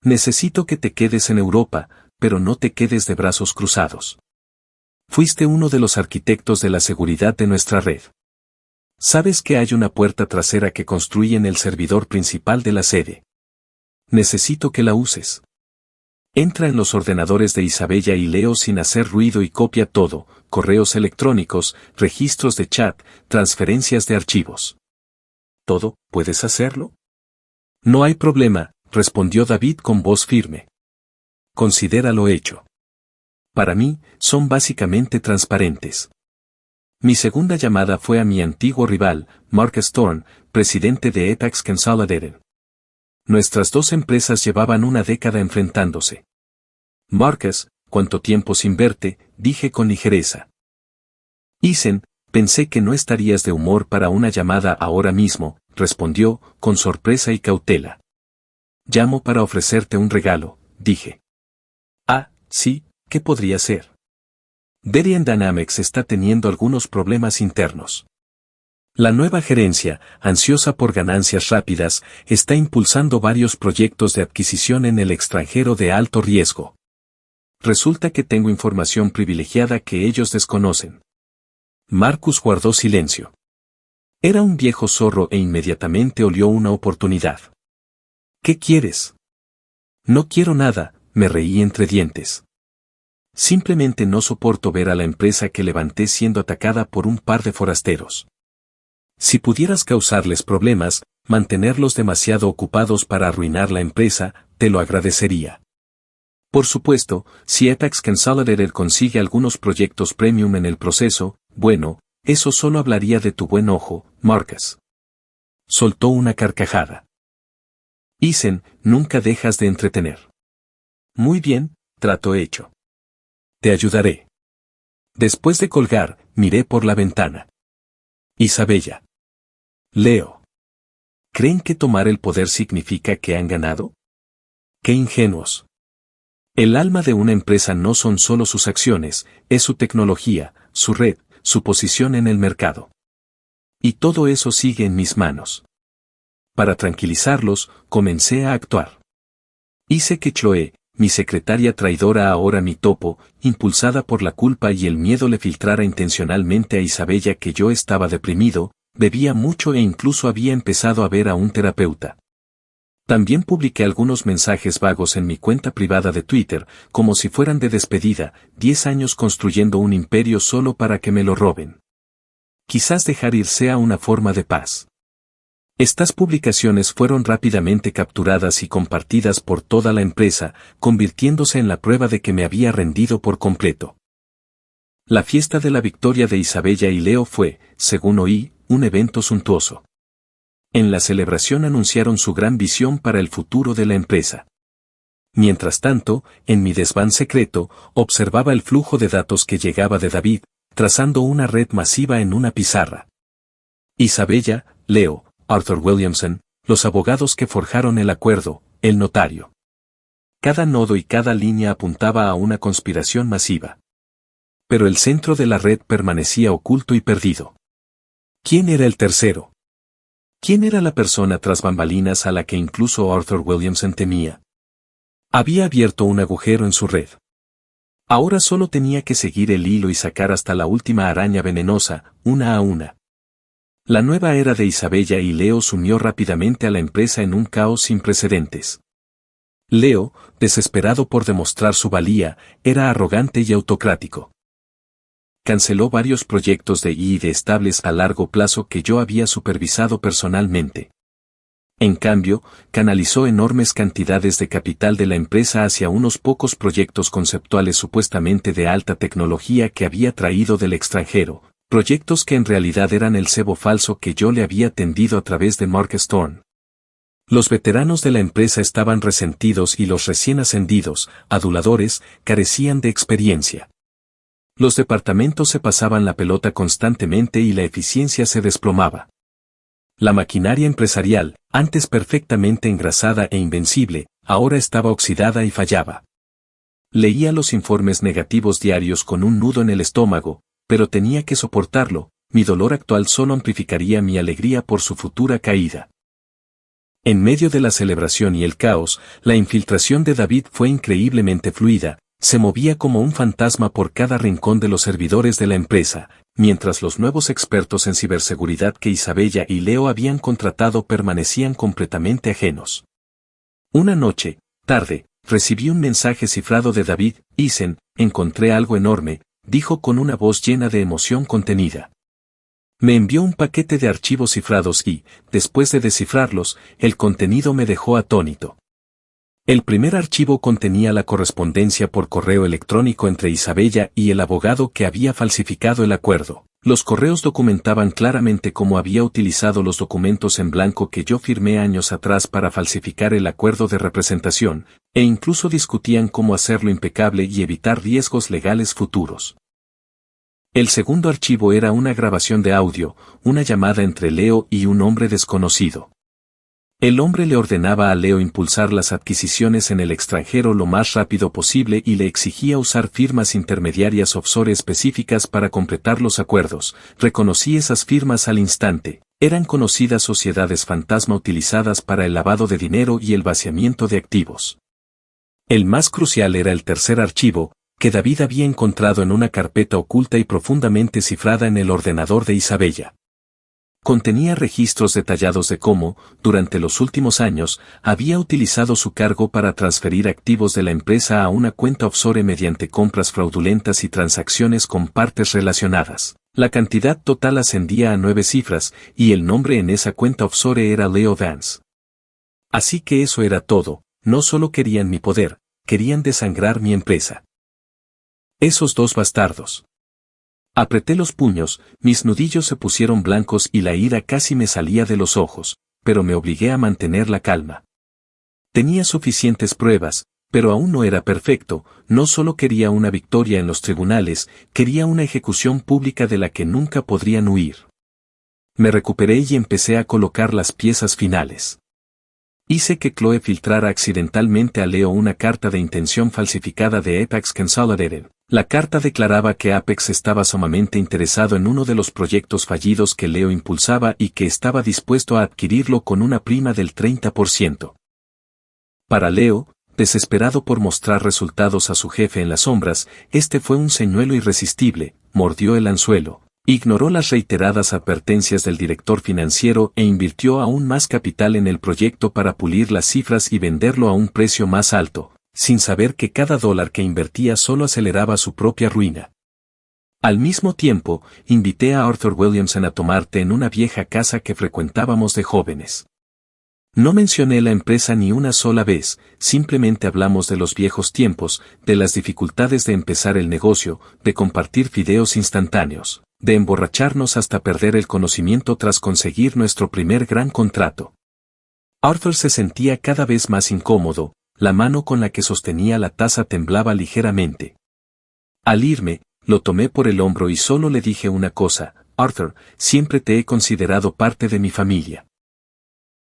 Necesito que te quedes en Europa, pero no te quedes de brazos cruzados. Fuiste uno de los arquitectos de la seguridad de nuestra red. Sabes que hay una puerta trasera que construye en el servidor principal de la sede. Necesito que la uses. Entra en los ordenadores de Isabella y Leo sin hacer ruido y copia todo, correos electrónicos, registros de chat, transferencias de archivos. ¿Todo? ¿Puedes hacerlo? No hay problema, respondió David con voz firme. Considéralo hecho. Para mí, son básicamente transparentes. Mi segunda llamada fue a mi antiguo rival, Mark Storm, presidente de Apex Consolidated. Nuestras dos empresas llevaban una década enfrentándose. Marcus, ¿cuánto tiempo sin verte?, dije con ligereza. Isen, pensé que no estarías de humor para una llamada ahora mismo, respondió, con sorpresa y cautela. Llamo para ofrecerte un regalo, dije. Ah, sí, ¿qué podría ser? Derian Dynamics está teniendo algunos problemas internos. La nueva gerencia, ansiosa por ganancias rápidas, está impulsando varios proyectos de adquisición en el extranjero de alto riesgo. Resulta que tengo información privilegiada que ellos desconocen. Marcus guardó silencio. Era un viejo zorro e inmediatamente olió una oportunidad. ¿Qué quieres? No quiero nada, me reí entre dientes. Simplemente no soporto ver a la empresa que levanté siendo atacada por un par de forasteros. Si pudieras causarles problemas, mantenerlos demasiado ocupados para arruinar la empresa, te lo agradecería. Por supuesto, si Apex Consolidated consigue algunos proyectos premium en el proceso, bueno, eso solo hablaría de tu buen ojo, Marcus. Soltó una carcajada. Isen, nunca dejas de entretener. Muy bien, trato hecho. Te ayudaré. Después de colgar, miré por la ventana. Isabella. Leo. ¿Creen que tomar el poder significa que han ganado? ¡Qué ingenuos! El alma de una empresa no son solo sus acciones, es su tecnología, su red, su posición en el mercado. Y todo eso sigue en mis manos. Para tranquilizarlos, comencé a actuar. Hice que Chloe, mi secretaria traidora ahora mi topo, impulsada por la culpa y el miedo le filtrara intencionalmente a Isabella que yo estaba deprimido, bebía mucho e incluso había empezado a ver a un terapeuta. También publiqué algunos mensajes vagos en mi cuenta privada de Twitter, como si fueran de despedida, 10 años construyendo un imperio solo para que me lo roben. Quizás dejar ir sea una forma de paz. Estas publicaciones fueron rápidamente capturadas y compartidas por toda la empresa, convirtiéndose en la prueba de que me había rendido por completo. La fiesta de la victoria de Isabella y Leo fue, según oí, un evento suntuoso. En la celebración anunciaron su gran visión para el futuro de la empresa. Mientras tanto, en mi desván secreto, observaba el flujo de datos que llegaba de David, trazando una red masiva en una pizarra. Isabella, Leo, Arthur Williamson, los abogados que forjaron el acuerdo, el notario. Cada nodo y cada línea apuntaba a una conspiración masiva. Pero el centro de la red permanecía oculto y perdido. ¿Quién era el tercero? ¿Quién era la persona tras bambalinas a la que incluso Arthur Williamson temía? Había abierto un agujero en su red. Ahora solo tenía que seguir el hilo y sacar hasta la última araña venenosa, una a una. La nueva era de Isabella y Leo sumió rápidamente a la empresa en un caos sin precedentes. Leo, desesperado por demostrar su valía, era arrogante y autocrático. Canceló varios proyectos de I+D estables a largo plazo que yo había supervisado personalmente. En cambio, canalizó enormes cantidades de capital de la empresa hacia unos pocos proyectos conceptuales supuestamente de alta tecnología que había traído del extranjero, proyectos que en realidad eran el cebo falso que yo le había tendido a través de Mark Storm. Los veteranos de la empresa estaban resentidos y los recién ascendidos, aduladores, carecían de experiencia. Los departamentos se pasaban la pelota constantemente y la eficiencia se desplomaba. La maquinaria empresarial, antes perfectamente engrasada e invencible, ahora estaba oxidada y fallaba. Leía los informes negativos diarios con un nudo en el estómago, pero tenía que soportarlo, mi dolor actual solo amplificaría mi alegría por su futura caída. En medio de la celebración y el caos, la infiltración de David fue increíblemente fluida, se movía como un fantasma por cada rincón de los servidores de la empresa, mientras los nuevos expertos en ciberseguridad que Isabella y Leo habían contratado permanecían completamente ajenos. Una noche, tarde, recibí un mensaje cifrado de David. Isen, encontré algo enorme, dijo con una voz llena de emoción contenida. Me envió un paquete de archivos cifrados y, después de descifrarlos, el contenido me dejó atónito. El primer archivo contenía la correspondencia por correo electrónico entre Isabella y el abogado que había falsificado el acuerdo. Los correos documentaban claramente cómo había utilizado los documentos en blanco que yo firmé años atrás para falsificar el acuerdo de representación, e incluso discutían cómo hacerlo impecable y evitar riesgos legales futuros. El segundo archivo era una grabación de audio, una llamada entre Leo y un hombre desconocido. El hombre le ordenaba a Leo impulsar las adquisiciones en el extranjero lo más rápido posible y le exigía usar firmas intermediarias offshore específicas para completar los acuerdos. Reconocí esas firmas al instante. Eran conocidas sociedades fantasma utilizadas para el lavado de dinero y el vaciamiento de activos. El más crucial era el tercer archivo, que David había encontrado en una carpeta oculta y profundamente cifrada en el ordenador de Isabella. Contenía registros detallados de cómo, durante los últimos años, había utilizado su cargo para transferir activos de la empresa a una cuenta offshore mediante compras fraudulentas y transacciones con partes relacionadas. La cantidad total ascendía a 9 cifras, y el nombre en esa cuenta offshore era Leo Vance. Así que eso era todo, no solo querían mi poder, querían desangrar mi empresa. Esos dos bastardos. Apreté los puños, mis nudillos se pusieron blancos y la ira casi me salía de los ojos, pero me obligué a mantener la calma. Tenía suficientes pruebas, pero aún no era perfecto, no solo quería una victoria en los tribunales, quería una ejecución pública de la que nunca podrían huir. Me recuperé y empecé a colocar las piezas finales. Hice que Chloe filtrara accidentalmente a Leo una carta de intención falsificada de Apex Consolidated. La carta declaraba que Apex estaba sumamente interesado en uno de los proyectos fallidos que Leo impulsaba y que estaba dispuesto a adquirirlo con una prima del 30%. Para Leo, desesperado por mostrar resultados a su jefe en las sombras, este fue un señuelo irresistible, mordió el anzuelo. Ignoró las reiteradas advertencias del director financiero e invirtió aún más capital en el proyecto para pulir las cifras y venderlo a un precio más alto, sin saber que cada dólar que invertía solo aceleraba su propia ruina. Al mismo tiempo, invité a Arthur Williamson a tomar té en una vieja casa que frecuentábamos de jóvenes. No mencioné la empresa ni una sola vez, simplemente hablamos de los viejos tiempos, de las dificultades de empezar el negocio, de compartir fideos instantáneos, de emborracharnos hasta perder el conocimiento tras conseguir nuestro primer gran contrato. Arthur se sentía cada vez más incómodo, la mano con la que sostenía la taza temblaba ligeramente. Al irme, lo tomé por el hombro y solo le dije una cosa: Arthur, siempre te he considerado parte de mi familia.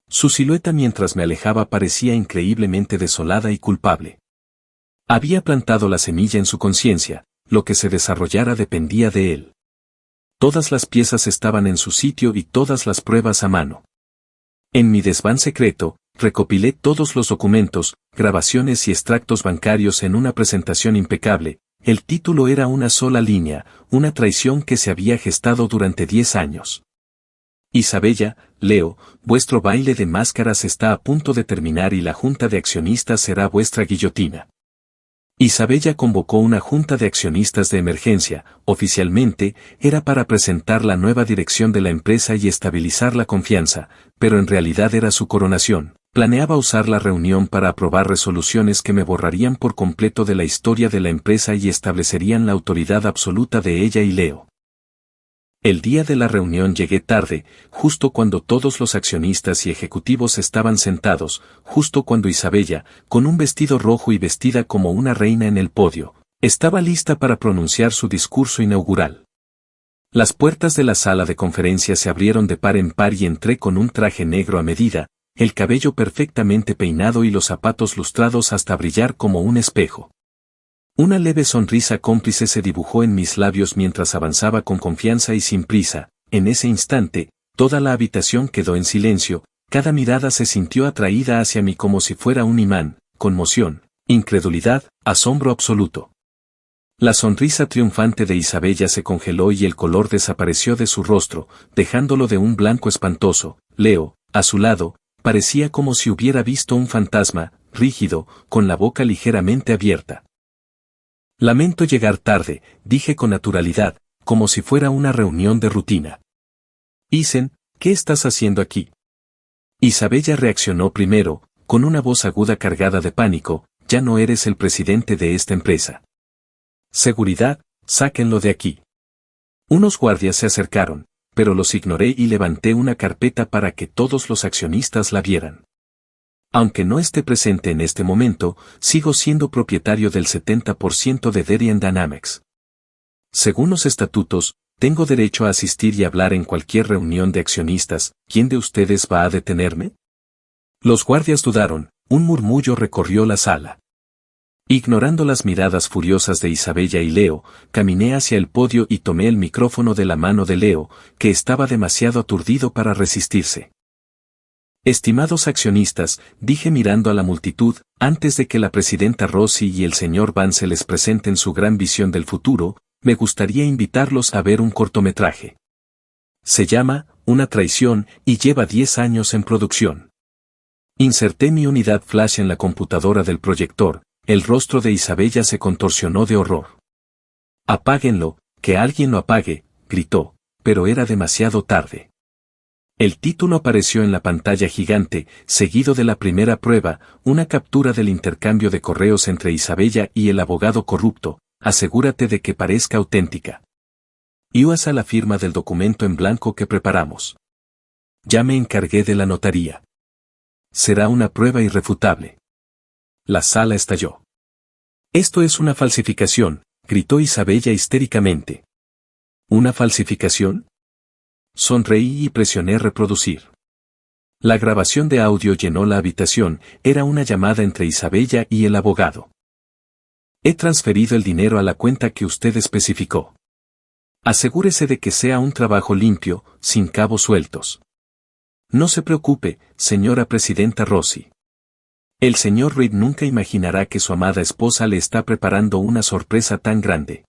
Su silueta mientras me alejaba parecía increíblemente desolada y culpable. Había plantado la semilla en su conciencia, lo que se desarrollara dependía de él. Todas las piezas estaban en su sitio y todas las pruebas a mano. En mi desván secreto, recopilé todos los documentos, grabaciones y extractos bancarios en una presentación impecable. El título era una sola línea: una traición que se había gestado durante 10 años. Isabella, Leo, vuestro baile de máscaras está a punto de terminar y la junta de accionistas será vuestra guillotina. Isabella convocó una junta de accionistas de emergencia. Oficialmente, era para presentar la nueva dirección de la empresa y estabilizar la confianza, pero en realidad era su coronación. Planeaba usar la reunión para aprobar resoluciones que me borrarían por completo de la historia de la empresa y establecerían la autoridad absoluta de ella y Leo. El día de la reunión llegué tarde, justo cuando todos los accionistas y ejecutivos estaban sentados, justo cuando Isabella, con un vestido rojo y vestida como una reina en el podio, estaba lista para pronunciar su discurso inaugural. Las puertas de la sala de conferencias se abrieron de par en par y entré con un traje negro a medida, el cabello perfectamente peinado y los zapatos lustrados hasta brillar como un espejo. Una leve sonrisa cómplice se dibujó en mis labios mientras avanzaba con confianza y sin prisa. En ese instante, toda la habitación quedó en silencio, cada mirada se sintió atraída hacia mí como si fuera un imán: conmoción, incredulidad, asombro absoluto. La sonrisa triunfante de Isabella se congeló y el color desapareció de su rostro, dejándolo de un blanco espantoso. Leo, a su lado, parecía como si hubiera visto un fantasma, rígido, con la boca ligeramente abierta. Lamento llegar tarde, dije con naturalidad, como si fuera una reunión de rutina. Isen, ¿qué estás haciendo aquí? Isabella reaccionó primero, con una voz aguda cargada de pánico: ya no eres el presidente de esta empresa. Seguridad, sáquenlo de aquí. Unos guardias se acercaron, pero los ignoré y levanté una carpeta para que todos los accionistas la vieran. Aunque no esté presente en este momento, sigo siendo propietario del 70% de Derian Dynamics. Según los estatutos, tengo derecho a asistir y hablar en cualquier reunión de accionistas. ¿Quién de ustedes va a detenerme? Los guardias dudaron, un murmullo recorrió la sala. Ignorando las miradas furiosas de Isabella y Leo, caminé hacia el podio y tomé el micrófono de la mano de Leo, que estaba demasiado aturdido para resistirse. Estimados accionistas, dije mirando a la multitud, antes de que la presidenta Rossi y el señor Vance les presenten su gran visión del futuro, me gustaría invitarlos a ver un cortometraje. Se llama Una traición y lleva 10 años en producción. Inserté mi unidad flash en la computadora del proyector. El rostro de Isabella se contorsionó de horror. «Apáguenlo, que alguien lo apague», gritó, pero era demasiado tarde. El título apareció en la pantalla gigante, seguido de la primera prueba, una captura del intercambio de correos entre Isabella y el abogado corrupto. Asegúrate de que parezca auténtica. Y usa la firma del documento en blanco que preparamos. Ya me encargué de la notaría. Será una prueba irrefutable. La sala estalló. «Esto es una falsificación», gritó Isabella histéricamente. «¿Una falsificación?». Sonreí y presioné reproducir. La grabación de audio llenó la habitación. Era una llamada entre Isabella y el abogado. «He transferido el dinero a la cuenta que usted especificó. Asegúrese de que sea un trabajo limpio, sin cabos sueltos. No se preocupe, señora presidenta Rossi. El señor Reed nunca imaginará que su amada esposa le está preparando una sorpresa tan grande».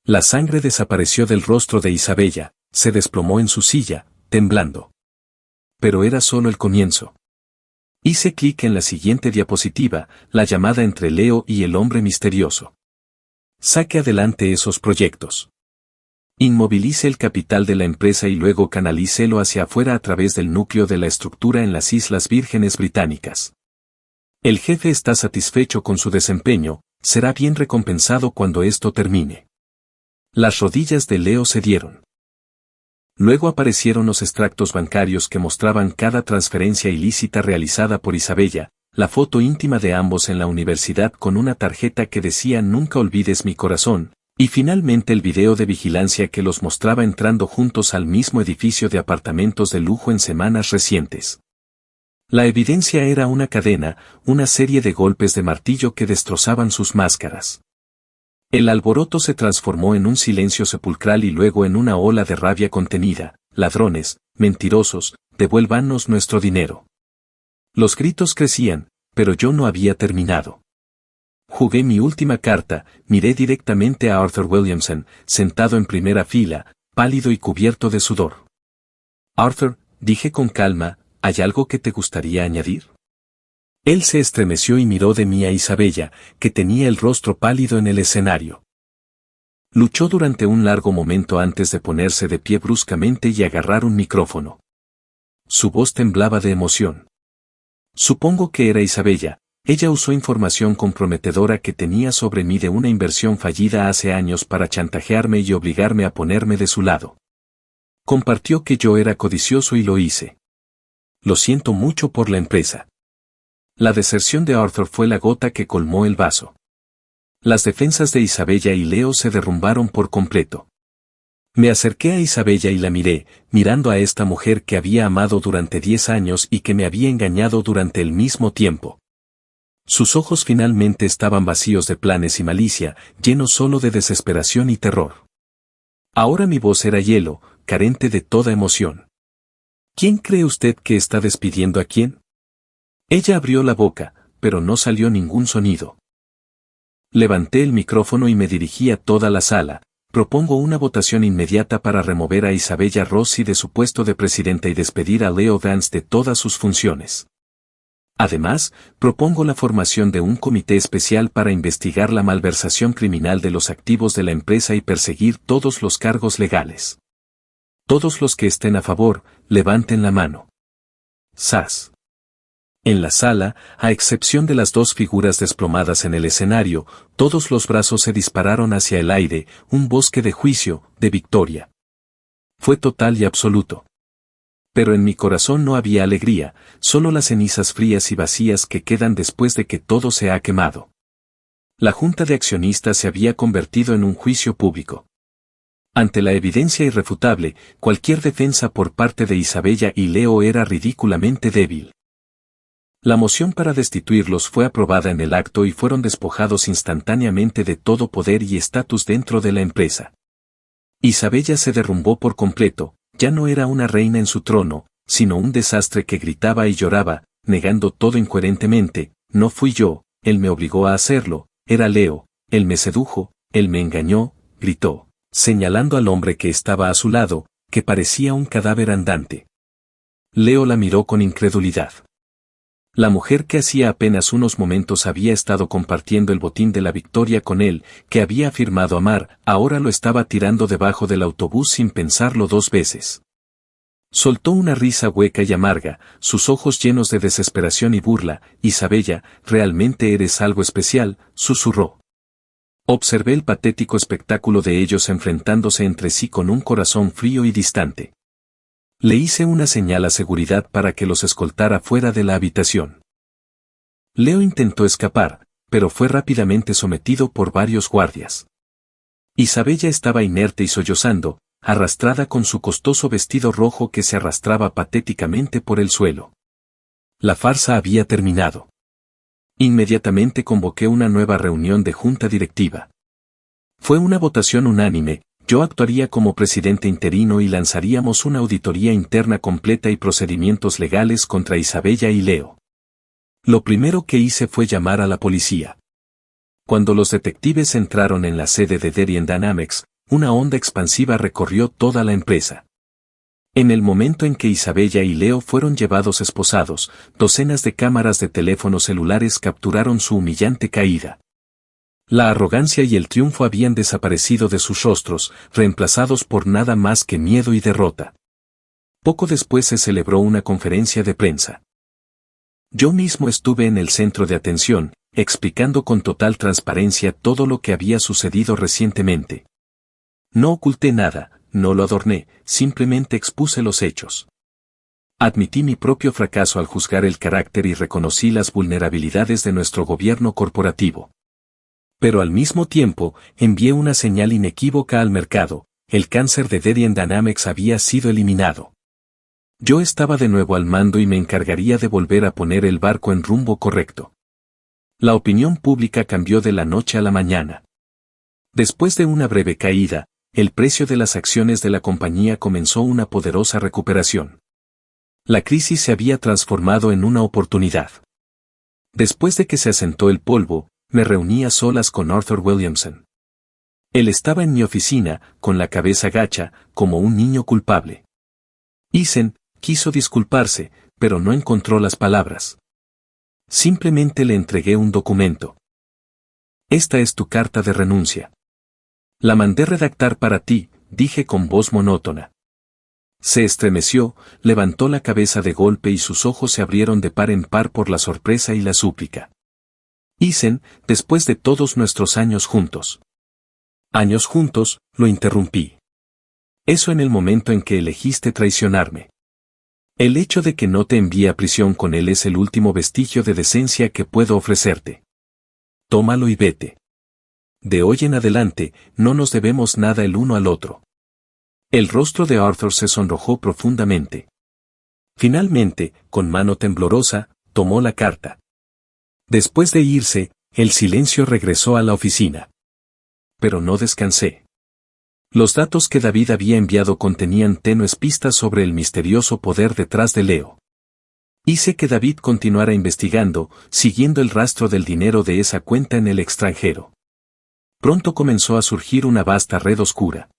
La sangre desapareció del rostro de Isabella, se desplomó en su silla, temblando. Pero era solo el comienzo. Hice clic en la siguiente diapositiva, la llamada entre Leo y el hombre misterioso. Saque adelante esos proyectos. Inmovilice el capital de la empresa y luego canalícelo hacia afuera a través del núcleo de la estructura en las Islas Vírgenes Británicas. El jefe está satisfecho con su desempeño, será bien recompensado cuando esto termine. Las rodillas de Leo cedieron. Luego aparecieron los extractos bancarios que mostraban cada transferencia ilícita realizada por Isabella, la foto íntima de ambos en la universidad con una tarjeta que decía "Nunca olvides mi corazón", y finalmente el video de vigilancia que los mostraba entrando juntos al mismo edificio de apartamentos de lujo en semanas recientes. La evidencia era una cadena, una serie de golpes de martillo que destrozaban sus máscaras. El alboroto se transformó en un silencio sepulcral y luego en una ola de rabia contenida. Ladrones, mentirosos, devuélvanos nuestro dinero. Los gritos crecían, pero yo no había terminado. Jugué mi última carta, miré directamente a Arthur Williamson, sentado en primera fila, pálido y cubierto de sudor. Arthur, dije con calma, ¿hay algo que te gustaría añadir? Él se estremeció y miró de mí a Isabella, que tenía el rostro pálido en el escenario. Luchó durante un largo momento antes de ponerse de pie bruscamente y agarrar un micrófono. Su voz temblaba de emoción. Supongo que era Isabella. Ella usó información comprometedora que tenía sobre mí de una inversión fallida hace años para chantajearme y obligarme a ponerme de su lado. Compartió que yo era codicioso y lo hice. Lo siento mucho por la empresa. La deserción de Arthur fue la gota que colmó el vaso. Las defensas de Isabella y Leo se derrumbaron por completo. Me acerqué a Isabella y la miré, mirando a esta mujer que había amado durante 10 años y que me había engañado durante el mismo tiempo. Sus ojos finalmente estaban vacíos de planes y malicia, llenos solo de desesperación y terror. Ahora mi voz era hielo, carente de toda emoción. ¿Quién cree usted que está despidiendo a quién? Ella abrió la boca, pero no salió ningún sonido. Levanté el micrófono y me dirigí a toda la sala. Propongo una votación inmediata para remover a Isabella Rossi de su puesto de presidenta y despedir a Leo Vance de todas sus funciones. Además, propongo la formación de un comité especial para investigar la malversación criminal de los activos de la empresa y perseguir todos los cargos legales. Todos los que estén a favor, levanten la mano. ¡Zas! En la sala, a excepción de las dos figuras desplomadas en el escenario, todos los brazos se dispararon hacia el aire, un bosque de juicio, de victoria. Fue total y absoluto. Pero en mi corazón no había alegría, solo las cenizas frías y vacías que quedan después de que todo se ha quemado. La junta de accionistas se había convertido en un juicio público. Ante la evidencia irrefutable, cualquier defensa por parte de Isabella y Leo era ridículamente débil. La moción para destituirlos fue aprobada en el acto y fueron despojados instantáneamente de todo poder y estatus dentro de la empresa. Isabella se derrumbó por completo, ya no era una reina en su trono, sino un desastre que gritaba y lloraba, negando todo incoherentemente. No fui yo, él me obligó a hacerlo, era Leo, él me sedujo, él me engañó, gritó, señalando al hombre que estaba a su lado, que parecía un cadáver andante. Leo la miró con incredulidad. La mujer que hacía apenas unos momentos había estado compartiendo el botín de la victoria con él, que había afirmado amar, ahora lo estaba tirando debajo del autobús sin pensarlo 2 veces. Soltó una risa hueca y amarga, sus ojos llenos de desesperación y burla. Isabella, realmente eres algo especial, susurró. Observé el patético espectáculo de ellos enfrentándose entre sí con un corazón frío y distante. Le hice una señal a seguridad para que los escoltara fuera de la habitación. Leo intentó escapar, pero fue rápidamente sometido por varios guardias. Isabella estaba inerte y sollozando, arrastrada con su costoso vestido rojo que se arrastraba patéticamente por el suelo. La farsa había terminado. Inmediatamente convoqué una nueva reunión de junta directiva. Fue una votación unánime. Yo actuaría como presidente interino y lanzaríamos una auditoría interna completa y procedimientos legales contra Isabella y Leo. Lo primero que hice fue llamar a la policía. Cuando los detectives entraron en la sede de Darien Dynamics, una onda expansiva recorrió toda la empresa. En el momento en que Isabella y Leo fueron llevados esposados, docenas de cámaras de teléfonos celulares capturaron su humillante caída. La arrogancia y el triunfo habían desaparecido de sus rostros, reemplazados por nada más que miedo y derrota. Poco después se celebró una conferencia de prensa. Yo mismo estuve en el centro de atención, explicando con total transparencia todo lo que había sucedido recientemente. No oculté nada, no lo adorné, simplemente expuse los hechos. Admití mi propio fracaso al juzgar el carácter y reconocí las vulnerabilidades de nuestro gobierno corporativo. Pero al mismo tiempo, envié una señal inequívoca al mercado: el cáncer de Derian Dynamics había sido eliminado. Yo estaba de nuevo al mando y me encargaría de volver a poner el barco en rumbo correcto. La opinión pública cambió de la noche a la mañana. Después de una breve caída, el precio de las acciones de la compañía comenzó una poderosa recuperación. La crisis se había transformado en una oportunidad. Después de que se asentó el polvo, me reuní a solas con Arthur Williamson. Él estaba en mi oficina, con la cabeza gacha, como un niño culpable. Eisen quiso disculparse, pero no encontró las palabras. Simplemente le entregué un documento. Esta es tu carta de renuncia. La mandé redactar para ti, dije con voz monótona. Se estremeció, levantó la cabeza de golpe y sus ojos se abrieron de par en par por la sorpresa y la súplica. Eisen, después de todos nuestros años juntos. Años juntos, lo interrumpí. Eso en el momento en que elegiste traicionarme. El hecho de que no te envíe a prisión con él es el último vestigio de decencia que puedo ofrecerte. Tómalo y vete. De hoy en adelante, no nos debemos nada el uno al otro. El rostro de Arthur se sonrojó profundamente. Finalmente, con mano temblorosa, tomó la carta. Después de irse, el silencio regresó a la oficina. Pero no descansé. Los datos que David había enviado contenían tenues pistas sobre el misterioso poder detrás de Leo. Hice que David continuara investigando, siguiendo el rastro del dinero de esa cuenta en el extranjero. Pronto comenzó a surgir una vasta red oscura.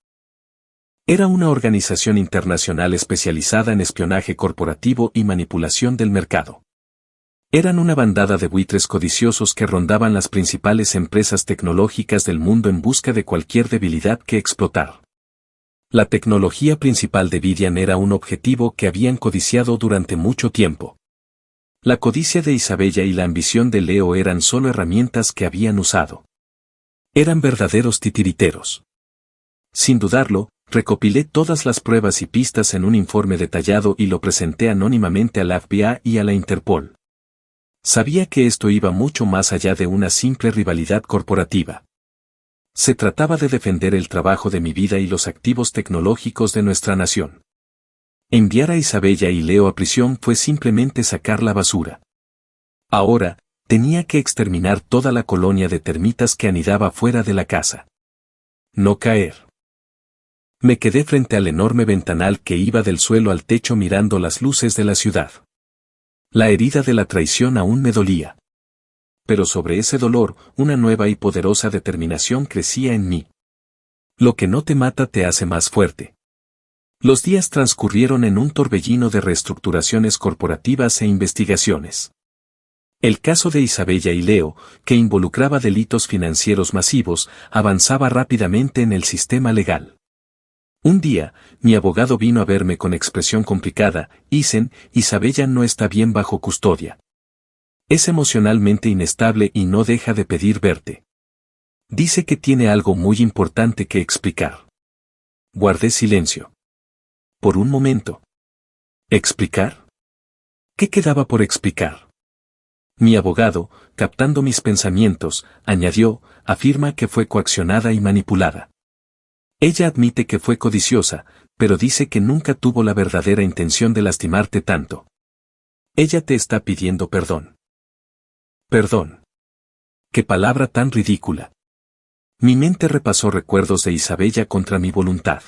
Era una organización internacional especializada en espionaje corporativo y manipulación del mercado. Eran una bandada de buitres codiciosos que rondaban las principales empresas tecnológicas del mundo en busca de cualquier debilidad que explotar. La tecnología principal de Vidian era un objetivo que habían codiciado durante mucho tiempo. La codicia de Isabella y la ambición de Leo eran solo herramientas que habían usado. Eran verdaderos titiriteros. Sin dudarlo, recopilé todas las pruebas y pistas en un informe detallado y lo presenté anónimamente a la FBI y a la Interpol. Sabía que esto iba mucho más allá de una simple rivalidad corporativa. Se trataba de defender el trabajo de mi vida y los activos tecnológicos de nuestra nación. Enviar a Isabella y Leo a prisión fue simplemente sacar la basura. Ahora, tenía que exterminar toda la colonia de termitas que anidaba fuera de la casa. No caer. Me quedé frente al enorme ventanal que iba del suelo al techo mirando las luces de la ciudad. La herida de la traición aún me dolía. Pero sobre ese dolor, una nueva y poderosa determinación crecía en mí. Lo que no te mata te hace más fuerte. Los días transcurrieron en un torbellino de reestructuraciones corporativas e investigaciones. El caso de Isabella y Leo, que involucraba delitos financieros masivos, avanzaba rápidamente en el sistema legal. Un día, mi abogado vino a verme con expresión complicada: Eisen, Isabella no está bien bajo custodia. Es emocionalmente inestable y no deja de pedir verte. Dice que tiene algo muy importante que explicar. Guardé silencio. Por un momento. ¿Explicar? ¿Qué quedaba por explicar? Mi abogado, captando mis pensamientos, añadió: afirma que fue coaccionada y manipulada. Ella admite que fue codiciosa, pero dice que nunca tuvo la verdadera intención de lastimarte tanto. Ella te está pidiendo perdón. Perdón. Qué palabra tan ridícula. Mi mente repasó recuerdos de Isabella contra mi voluntad.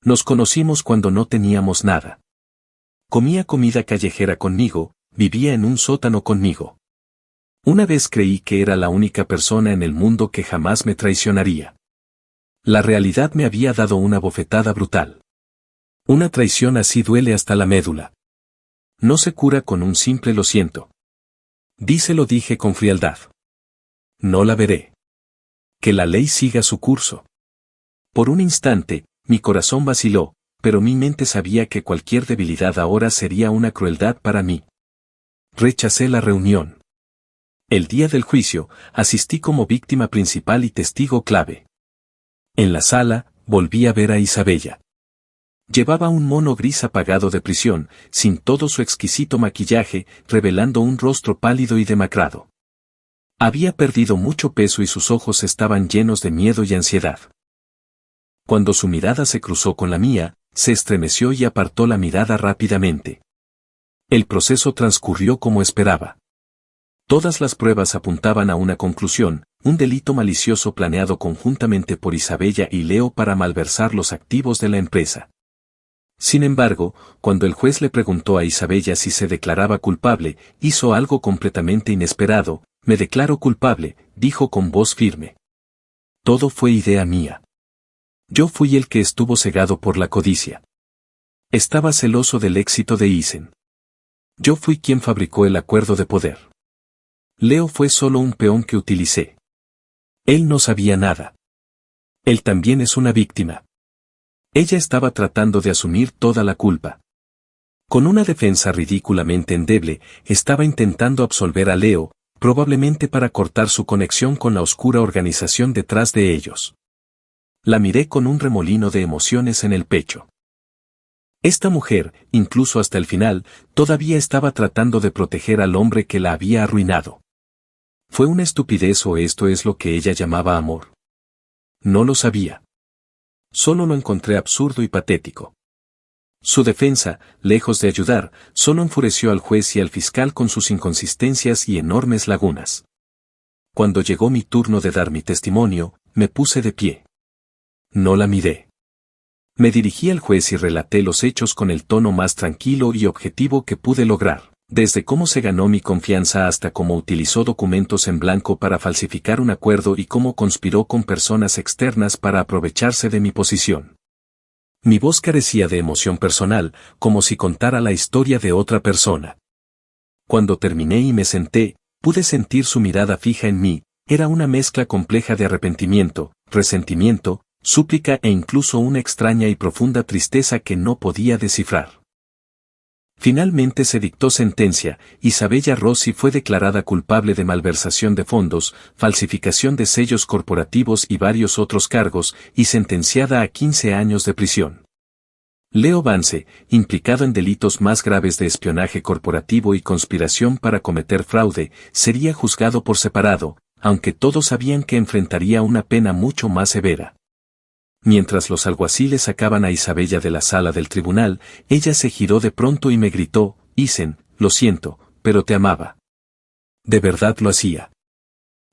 Nos conocimos cuando no teníamos nada. Comía comida callejera conmigo, vivía en un sótano conmigo. Una vez creí que era la única persona en el mundo que jamás me traicionaría. La realidad me había dado una bofetada brutal. Una traición así duele hasta la médula. No se cura con un simple lo siento. Díselo, dije con frialdad. No la veré. Que la ley siga su curso. Por un instante, mi corazón vaciló, pero mi mente sabía que cualquier debilidad ahora sería una crueldad para mí. Rechacé la reunión. El día del juicio, asistí como víctima principal y testigo clave. En la sala, volví a ver a Isabella. Llevaba un mono gris apagado de prisión, sin todo su exquisito maquillaje, revelando un rostro pálido y demacrado. Había perdido mucho peso y sus ojos estaban llenos de miedo y ansiedad. Cuando su mirada se cruzó con la mía, se estremeció y apartó la mirada rápidamente. El proceso transcurrió como esperaba. Todas las pruebas apuntaban a una conclusión, un delito malicioso planeado conjuntamente por Isabella y Leo para malversar los activos de la empresa. Sin embargo, cuando el juez le preguntó a Isabella si se declaraba culpable, hizo algo completamente inesperado. Me declaro culpable, dijo con voz firme. Todo fue idea mía. Yo fui el que estuvo cegado por la codicia. Estaba celoso del éxito de Isen. Yo fui quien fabricó el acuerdo de poder. Leo fue solo un peón que utilicé. Él no sabía nada. Él también es una víctima. Ella estaba tratando de asumir toda la culpa. Con una defensa ridículamente endeble, estaba intentando absolver a Leo, probablemente para cortar su conexión con la oscura organización detrás de ellos. La miré con un remolino de emociones en el pecho. Esta mujer, incluso hasta el final, todavía estaba tratando de proteger al hombre que la había arruinado. ¿Fue una estupidez o esto es lo que ella llamaba amor? No lo sabía. Solo lo encontré absurdo y patético. Su defensa, lejos de ayudar, solo enfureció al juez y al fiscal con sus inconsistencias y enormes lagunas. Cuando llegó mi turno de dar mi testimonio, me puse de pie. No la miré. Me dirigí al juez y relaté los hechos con el tono más tranquilo y objetivo que pude lograr, desde cómo se ganó mi confianza hasta cómo utilizó documentos en blanco para falsificar un acuerdo y cómo conspiró con personas externas para aprovecharse de mi posición. Mi voz carecía de emoción personal, como si contara la historia de otra persona. Cuando terminé y me senté, pude sentir su mirada fija en mí, era una mezcla compleja de arrepentimiento, resentimiento, súplica e incluso una extraña y profunda tristeza que no podía descifrar. Finalmente se dictó sentencia, Isabella Rossi fue declarada culpable de malversación de fondos, falsificación de sellos corporativos y varios otros cargos, y sentenciada a 15 años de prisión. Leo Vance, implicado en delitos más graves de espionaje corporativo y conspiración para cometer fraude, sería juzgado por separado, aunque todos sabían que enfrentaría una pena mucho más severa. Mientras los alguaciles sacaban a Isabella de la sala del tribunal, ella se giró de pronto y me gritó, Isen, lo siento, pero te amaba. De verdad lo hacía.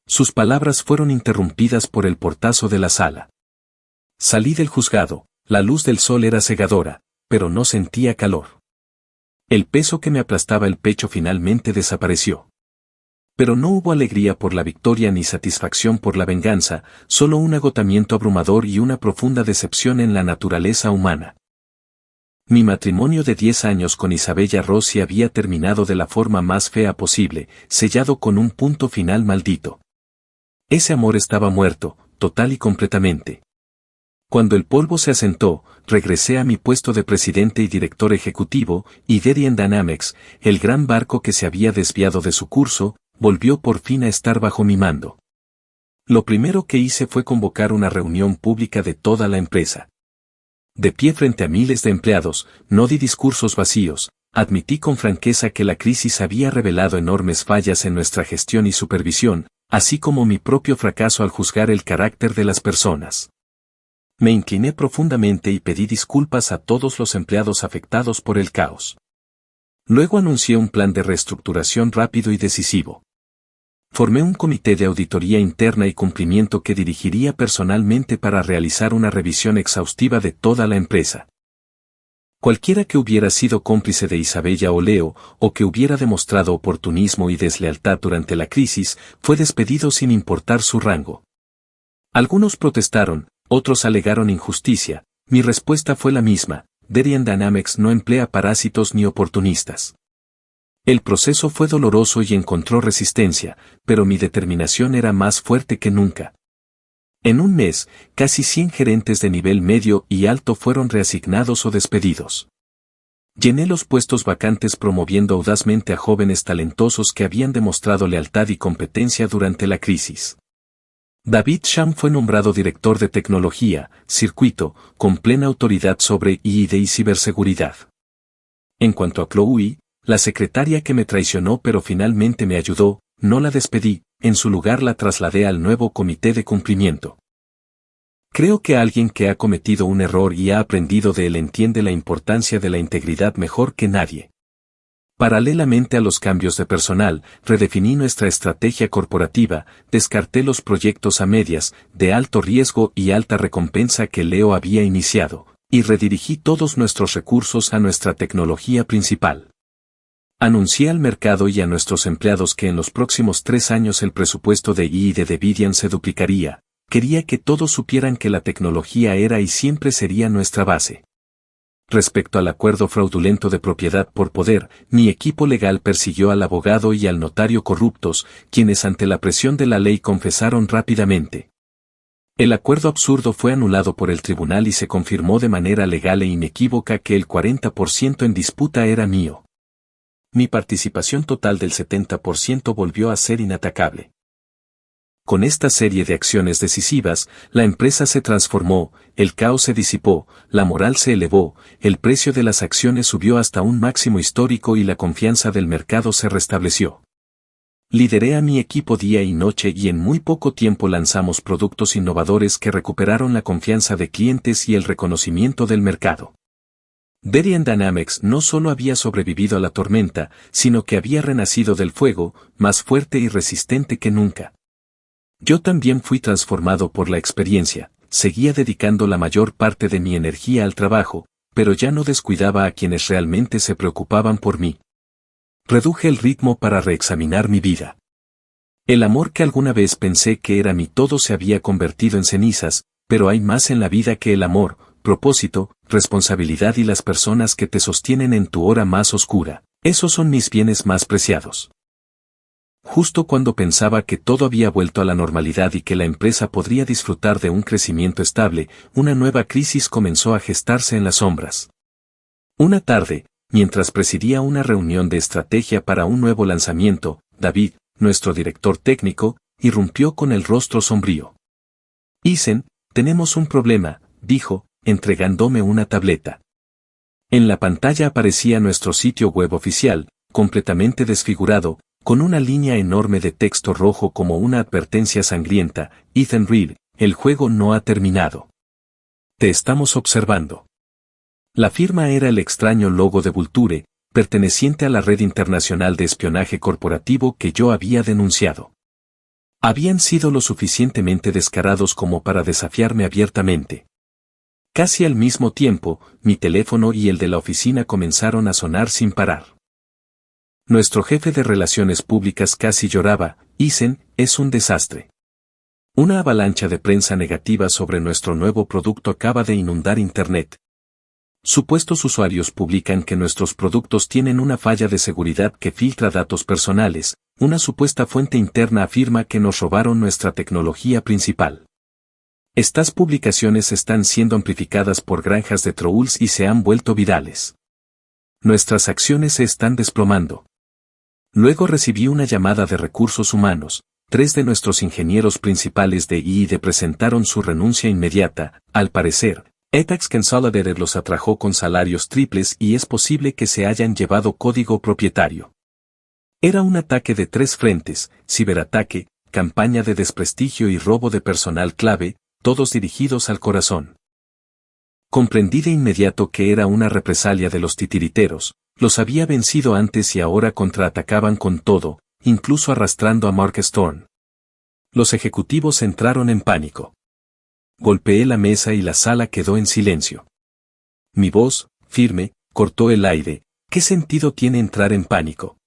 Sus palabras fueron interrumpidas por el portazo de la sala. Salí del juzgado, la luz del sol era cegadora, pero no sentía calor. El peso que me aplastaba el pecho finalmente desapareció. Pero no hubo alegría por la victoria ni satisfacción por la venganza, solo un agotamiento abrumador y una profunda decepción en la naturaleza humana. Mi matrimonio de 10 años con Isabella Rossi había terminado de la forma más fea posible, sellado con un punto final maldito. Ese amor estaba muerto, total y completamente. Cuando el polvo se asentó, regresé a mi puesto de presidente y director ejecutivo, y Derian Dynamics, el gran barco que se había desviado de su curso, volvió por fin a estar bajo mi mando. Lo primero que hice fue convocar una reunión pública de toda la empresa. De pie frente a miles de empleados, no di discursos vacíos, admití con franqueza que la crisis había revelado enormes fallas en nuestra gestión y supervisión, así como mi propio fracaso al juzgar el carácter de las personas. Me incliné profundamente y pedí disculpas a todos los empleados afectados por el caos. Luego anuncié un plan de reestructuración rápido y decisivo. Formé un comité de auditoría interna y cumplimiento que dirigiría personalmente para realizar una revisión exhaustiva de toda la empresa. Cualquiera que hubiera sido cómplice de Isabella o Leo, o que hubiera demostrado oportunismo y deslealtad durante la crisis, fue despedido sin importar su rango. Algunos protestaron, otros alegaron injusticia, mi respuesta fue la misma, Derian Dynamics no emplea parásitos ni oportunistas. El proceso fue doloroso y encontró resistencia, pero mi determinación era más fuerte que nunca. En un mes, casi 100 gerentes de nivel medio y alto fueron reasignados o despedidos. Llené los puestos vacantes promoviendo audazmente a jóvenes talentosos que habían demostrado lealtad y competencia durante la crisis. David Sham fue nombrado director de tecnología, circuito, con plena autoridad sobre IID y ciberseguridad. En cuanto a Chloe, la secretaria que me traicionó pero finalmente me ayudó, no la despedí, en su lugar la trasladé al nuevo comité de cumplimiento. Creo que alguien que ha cometido un error y ha aprendido de él entiende la importancia de la integridad mejor que nadie. Paralelamente a los cambios de personal, redefiní nuestra estrategia corporativa, descarté los proyectos a medias, de alto riesgo y alta recompensa que Leo había iniciado, y redirigí todos nuestros recursos a nuestra tecnología principal. Anuncié al mercado y a nuestros empleados que en los próximos 3 años el presupuesto de IID de Vidian se duplicaría. Quería que todos supieran que la tecnología era y siempre sería nuestra base. Respecto al acuerdo fraudulento de propiedad por poder, mi equipo legal persiguió al abogado y al notario corruptos, quienes ante la presión de la ley confesaron rápidamente. El acuerdo absurdo fue anulado por el tribunal y se confirmó de manera legal e inequívoca que el 40% en disputa era mío. Mi participación total del 70% volvió a ser inatacable. Con esta serie de acciones decisivas, la empresa se transformó, el caos se disipó, la moral se elevó, el precio de las acciones subió hasta un máximo histórico y la confianza del mercado se restableció. Lideré a mi equipo día y noche y en muy poco tiempo lanzamos productos innovadores que recuperaron la confianza de clientes y el reconocimiento del mercado. Veridian Dynamics no solo había sobrevivido a la tormenta, sino que había renacido del fuego, más fuerte y resistente que nunca. Yo también fui transformado por la experiencia, seguía dedicando la mayor parte de mi energía al trabajo, pero ya no descuidaba a quienes realmente se preocupaban por mí. Reduje el ritmo para reexaminar mi vida. El amor que alguna vez pensé que era mi todo se había convertido en cenizas, pero hay más en la vida que el amor, propósito, responsabilidad y las personas que te sostienen en tu hora más oscura. Esos son mis bienes más preciados. Justo cuando pensaba que todo había vuelto a la normalidad y que la empresa podría disfrutar de un crecimiento estable, una nueva crisis comenzó a gestarse en las sombras. Una tarde, mientras presidía una reunión de estrategia para un nuevo lanzamiento, David, nuestro director técnico, irrumpió con el rostro sombrío. Isen, tenemos un problema, dijo, entregándome una tableta. En la pantalla aparecía nuestro sitio web oficial, completamente desfigurado, con una línea enorme de texto rojo como una advertencia sangrienta: Ethan Reed, el juego no ha terminado. Te estamos observando. La firma era el extraño logo de Vulture, perteneciente a la red internacional de espionaje corporativo que yo había denunciado. Habían sido lo suficientemente descarados como para desafiarme abiertamente. Casi al mismo tiempo, mi teléfono y el de la oficina comenzaron a sonar sin parar. Nuestro jefe de relaciones públicas casi lloraba: Isen, es un desastre. Una avalancha de prensa negativa sobre nuestro nuevo producto acaba de inundar Internet. Supuestos usuarios publican que nuestros productos tienen una falla de seguridad que filtra datos personales, una supuesta fuente interna afirma que nos robaron nuestra tecnología principal. Estas publicaciones están siendo amplificadas por granjas de trolls y se han vuelto virales. Nuestras acciones se están desplomando. Luego recibí una llamada de recursos humanos. 3 de nuestros ingenieros principales de IID presentaron su renuncia inmediata. Al parecer, Apex Consolidated los atrajo con salarios triples y es posible que se hayan llevado código propietario. Era un ataque de 3 frentes: ciberataque, campaña de desprestigio y robo de personal clave, todos dirigidos al corazón. Comprendí de inmediato que era una represalia de los titiriteros. Los había vencido antes y ahora contraatacaban con todo, incluso arrastrando a Mark Storm. Los ejecutivos entraron en pánico. Golpeé la mesa y la sala quedó en silencio. Mi voz, firme, cortó el aire. ¿Qué sentido tiene entrar en pánico?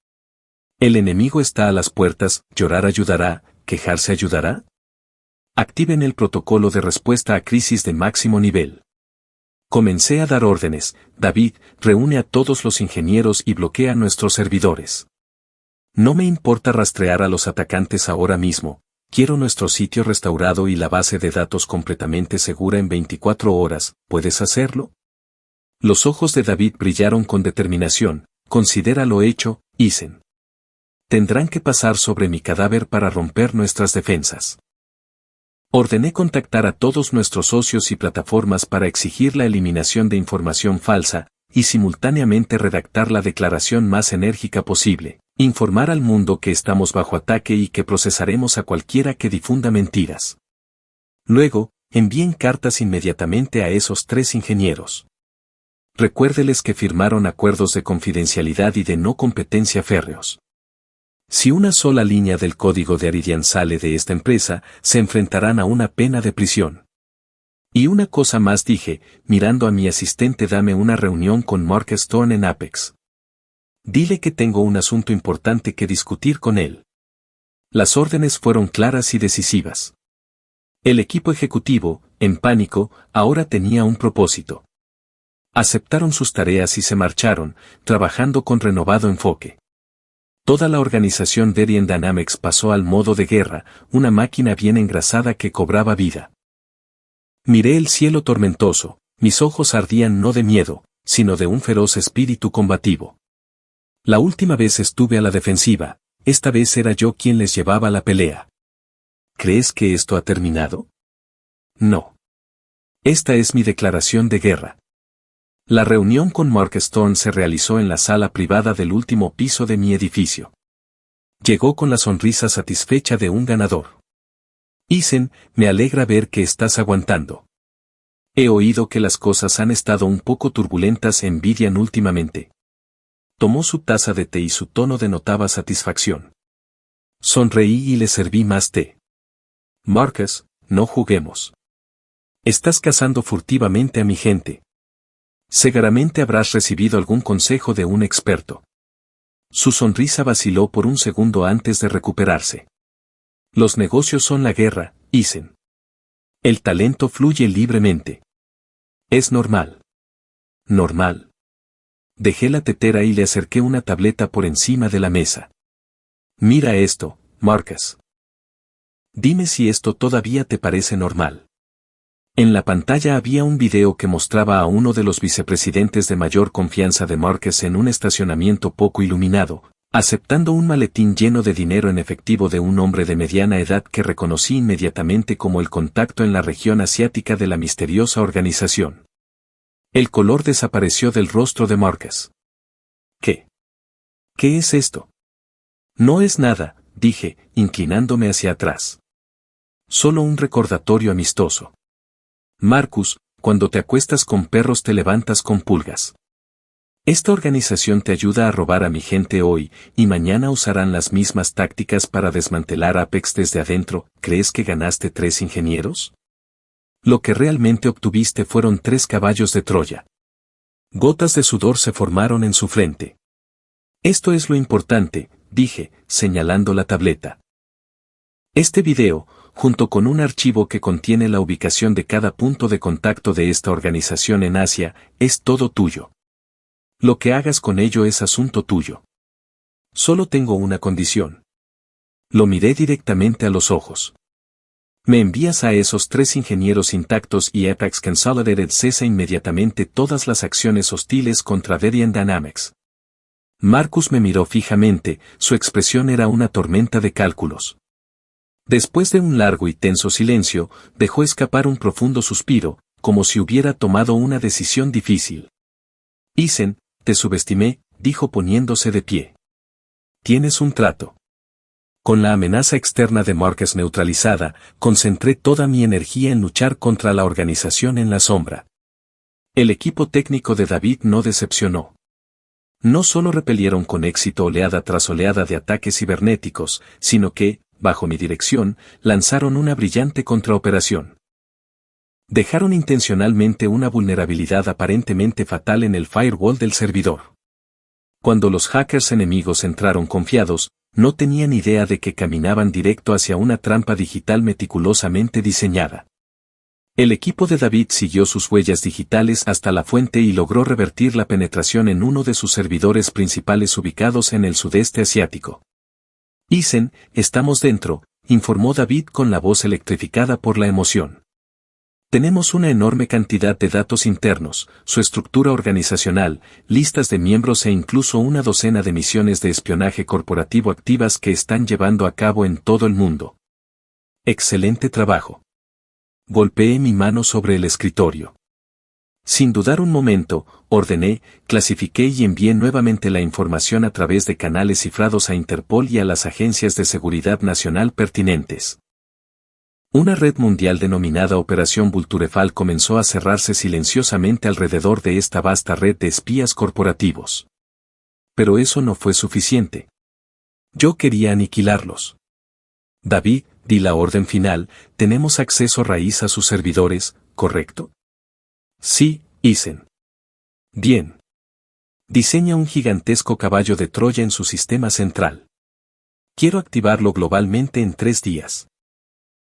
El enemigo está a las puertas. ¿Llorar ayudará? ¿Quejarse ayudará? Activen el protocolo de respuesta a crisis de máximo nivel. Comencé a dar órdenes: David, reúne a todos los ingenieros y bloquea nuestros servidores. No me importa rastrear a los atacantes ahora mismo, quiero nuestro sitio restaurado y la base de datos completamente segura en 24 horas, ¿puedes hacerlo? Los ojos de David brillaron con determinación. Considera lo hecho, Isen. Tendrán que pasar sobre mi cadáver para romper nuestras defensas. Ordené contactar a todos nuestros socios y plataformas para exigir la eliminación de información falsa, y simultáneamente redactar la declaración más enérgica posible, informar al mundo que estamos bajo ataque y que procesaremos a cualquiera que difunda mentiras. Luego, envíen cartas inmediatamente a esos 3 ingenieros. Recuérdeles que firmaron acuerdos de confidencialidad y de no competencia férreos. Si una sola línea del código de Aridian sale de esta empresa, se enfrentarán a una pena de prisión. Y una cosa más dije, mirando a mi asistente, dame una reunión con Marcus Thorne en Apex. Dile que tengo un asunto importante que discutir con él. Las órdenes fueron claras y decisivas. El equipo ejecutivo, en pánico, ahora tenía un propósito. Aceptaron sus tareas y se marcharon, trabajando con renovado enfoque. Toda la organización de Aridian Dynamics pasó al modo de guerra, una máquina bien engrasada que cobraba vida. Miré el cielo tormentoso, mis ojos ardían no de miedo, sino de un feroz espíritu combativo. La última vez estuve a la defensiva, esta vez era yo quien les llevaba la pelea. ¿Crees que esto ha terminado? No. Esta es mi declaración de guerra. La reunión con Marcus Thorne se realizó en la sala privada del último piso de mi edificio. Llegó con la sonrisa satisfecha de un ganador. Ethan, me alegra ver que estás aguantando. He oído que las cosas han estado un poco turbulentas en Vidian últimamente. Tomó su taza de té y su tono denotaba satisfacción. Sonreí y le serví más té. Marcus, no juguemos. Estás cazando furtivamente a mi gente. Seguramente habrás recibido algún consejo de un experto. Su sonrisa vaciló por un segundo antes de recuperarse. Los negocios son la guerra, Ethan. El talento fluye libremente. Es normal. Normal. Dejé la tetera y le acerqué una tableta por encima de la mesa. Mira esto, Marcus. Dime si esto todavía te parece normal. En la pantalla había un video que mostraba a uno de los vicepresidentes de mayor confianza de Marcus en un estacionamiento poco iluminado, aceptando un maletín lleno de dinero en efectivo de un hombre de mediana edad que reconocí inmediatamente como el contacto en la región asiática de la misteriosa organización. El color desapareció del rostro de Marcus. ¿Qué? ¿Qué es esto? No es nada, dije, inclinándome hacia atrás. Solo un recordatorio amistoso. Marcus, cuando te acuestas con perros te levantas con pulgas. Esta organización te ayuda a robar a mi gente hoy, y mañana usarán las mismas tácticas para desmantelar Apex desde adentro. ¿Crees que ganaste 3 ingenieros? Lo que realmente obtuviste fueron 3 caballos de Troya. Gotas de sudor se formaron en su frente. Esto es lo importante, dije, señalando la tableta. Este video, junto con un archivo que contiene la ubicación de cada punto de contacto de esta organización en Asia, es todo tuyo. Lo que hagas con ello es asunto tuyo. Solo tengo una condición. Lo miré directamente a los ojos. Me envías a esos 3 ingenieros intactos y Apex Consolidated cesa inmediatamente todas las acciones hostiles contra Aridian Dynamics. Marcus me miró fijamente, su expresión era una tormenta de cálculos. Después de un largo y tenso silencio, dejó escapar un profundo suspiro, como si hubiera tomado una decisión difícil. Ethan, te subestimé, dijo poniéndose de pie. Tienes un trato. Con la amenaza externa de Marcus neutralizada, concentré toda mi energía en luchar contra la organización en la sombra. El equipo técnico de David no decepcionó. No solo repelieron con éxito oleada tras oleada de ataques cibernéticos, sino que, bajo mi dirección, lanzaron una brillante contraoperación. Dejaron intencionalmente una vulnerabilidad aparentemente fatal en el firewall del servidor. Cuando los hackers enemigos entraron confiados, no tenían idea de que caminaban directo hacia una trampa digital meticulosamente diseñada. El equipo de David siguió sus huellas digitales hasta la fuente y logró revertir la penetración en uno de sus servidores principales ubicados en el sudeste asiático. Ethan, estamos dentro, informó David con la voz electrificada por la emoción. Tenemos una enorme cantidad de datos internos, su estructura organizacional, listas de miembros e incluso una docena de misiones de espionaje corporativo activas que están llevando a cabo en todo el mundo. Excelente trabajo. Golpeé mi mano sobre el escritorio. Sin dudar un momento, ordené, clasifiqué y envié nuevamente la información a través de canales cifrados a Interpol y a las agencias de seguridad nacional pertinentes. Una red mundial denominada Operación Vulturefal comenzó a cerrarse silenciosamente alrededor de esta vasta red de espías corporativos. Pero eso no fue suficiente. Yo quería aniquilarlos. David, di la orden final, tenemos acceso raíz a sus servidores, ¿correcto? Sí, Isen. Bien. Diseña un gigantesco caballo de Troya en su sistema central. Quiero activarlo globalmente en 3 días.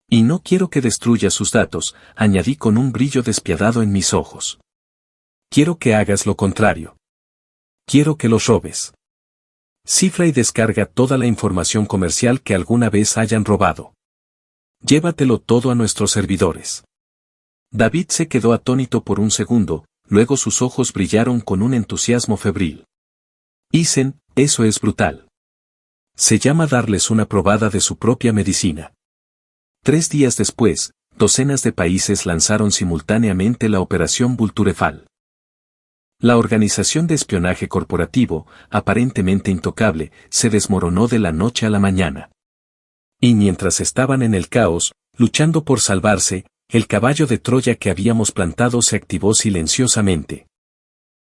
Y no quiero que destruya sus datos, añadí con un brillo despiadado en mis ojos. Quiero que hagas lo contrario. Quiero que los robes. Cifra y descarga toda la información comercial que alguna vez hayan robado. Llévatelo todo a nuestros servidores. David se quedó atónito por un segundo, luego sus ojos brillaron con un entusiasmo febril. Isen, eso es brutal. Se llama darles una probada de su propia medicina. 3 días después, docenas de países lanzaron simultáneamente la Operación Vulturefal. La organización de espionaje corporativo, aparentemente intocable, se desmoronó de la noche a la mañana. Y mientras estaban en el caos, luchando por salvarse, el caballo de Troya que habíamos plantado se activó silenciosamente.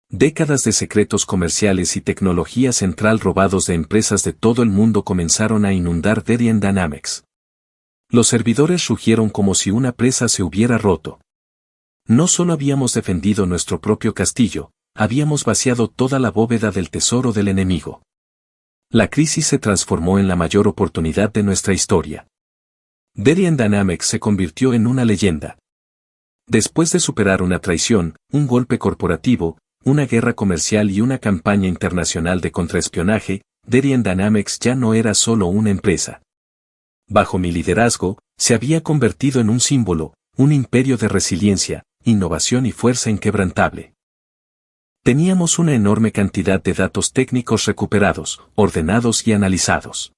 Décadas de secretos comerciales y tecnología central robados de empresas de todo el mundo comenzaron a inundar Derian Dynamics. Los servidores rugieron como si una presa se hubiera roto. No solo habíamos defendido nuestro propio castillo, habíamos vaciado toda la bóveda del tesoro del enemigo. La crisis se transformó en la mayor oportunidad de nuestra historia. Derian Dynamics se convirtió en una leyenda. Después de superar una traición, un golpe corporativo, una guerra comercial y una campaña internacional de contraespionaje, Derian Dynamics ya no era solo una empresa. Bajo mi liderazgo, se había convertido en un símbolo, un imperio de resiliencia, innovación y fuerza inquebrantable. Teníamos una enorme cantidad de datos técnicos recuperados, ordenados y analizados.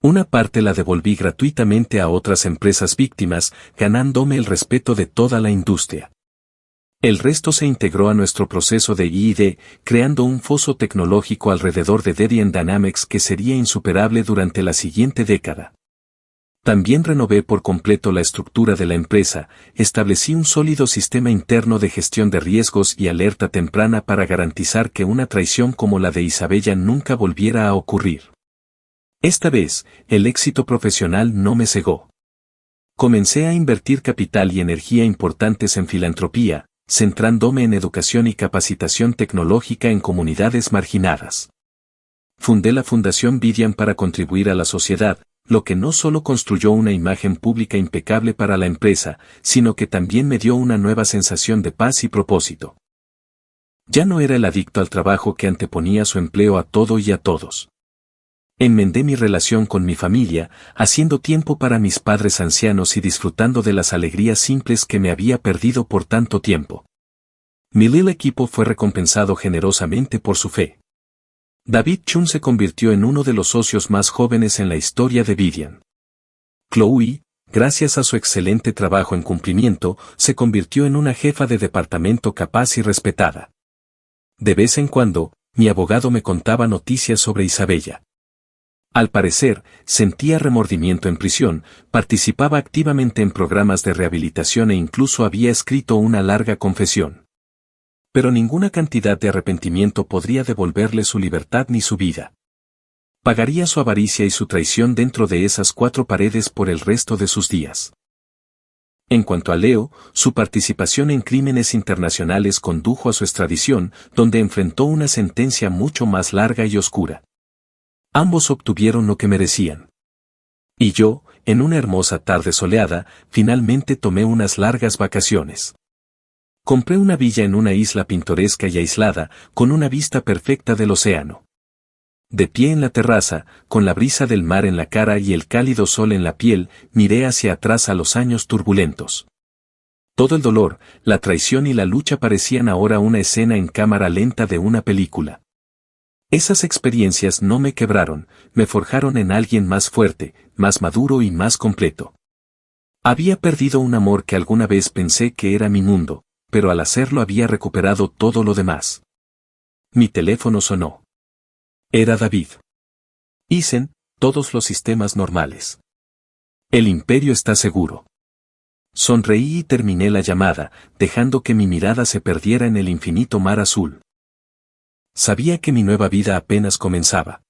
Una parte la devolví gratuitamente a otras empresas víctimas, ganándome el respeto de toda la industria. El resto se integró a nuestro proceso de I+D, creando un foso tecnológico alrededor de Derian Dynamics que sería insuperable durante la siguiente década. También renové por completo la estructura de la empresa, establecí un sólido sistema interno de gestión de riesgos y alerta temprana para garantizar que una traición como la de Isabella nunca volviera a ocurrir. Esta vez, el éxito profesional no me cegó. Comencé a invertir capital y energía importantes en filantropía, centrándome en educación y capacitación tecnológica en comunidades marginadas. Fundé la Fundación Vidian para contribuir a la sociedad, lo que no solo construyó una imagen pública impecable para la empresa, sino que también me dio una nueva sensación de paz y propósito. Ya no era el adicto al trabajo que anteponía su empleo a todo y a todos. Enmendé mi relación con mi familia, haciendo tiempo para mis padres ancianos y disfrutando de las alegrías simples que me había perdido por tanto tiempo. Mi leal equipo fue recompensado generosamente por su fe. David Chun se convirtió en uno de los socios más jóvenes en la historia de Vidian. Chloe, gracias a su excelente trabajo en cumplimiento, se convirtió en una jefa de departamento capaz y respetada. De vez en cuando, mi abogado me contaba noticias sobre Isabella. Al parecer, sentía remordimiento en prisión, participaba activamente en programas de rehabilitación e incluso había escrito una larga confesión. Pero ninguna cantidad de arrepentimiento podría devolverle su libertad ni su vida. Pagaría su avaricia y su traición dentro de esas 4 paredes por el resto de sus días. En cuanto a Leo, su participación en crímenes internacionales condujo a su extradición, donde enfrentó una sentencia mucho más larga y oscura. Ambos obtuvieron lo que merecían. Y yo, en una hermosa tarde soleada, finalmente tomé unas largas vacaciones. Compré una villa en una isla pintoresca y aislada, con una vista perfecta del océano. De pie en la terraza, con la brisa del mar en la cara y el cálido sol en la piel, miré hacia atrás a los años turbulentos. Todo el dolor, la traición y la lucha parecían ahora una escena en cámara lenta de una película. Esas experiencias no me quebraron, me forjaron en alguien más fuerte, más maduro y más completo. Había perdido un amor que alguna vez pensé que era mi mundo, pero al hacerlo había recuperado todo lo demás. Mi teléfono sonó. Era David. Isen, todos los sistemas normales. El imperio está seguro. Sonreí y terminé la llamada, dejando que mi mirada se perdiera en el infinito mar azul. Sabía que mi nueva vida apenas comenzaba.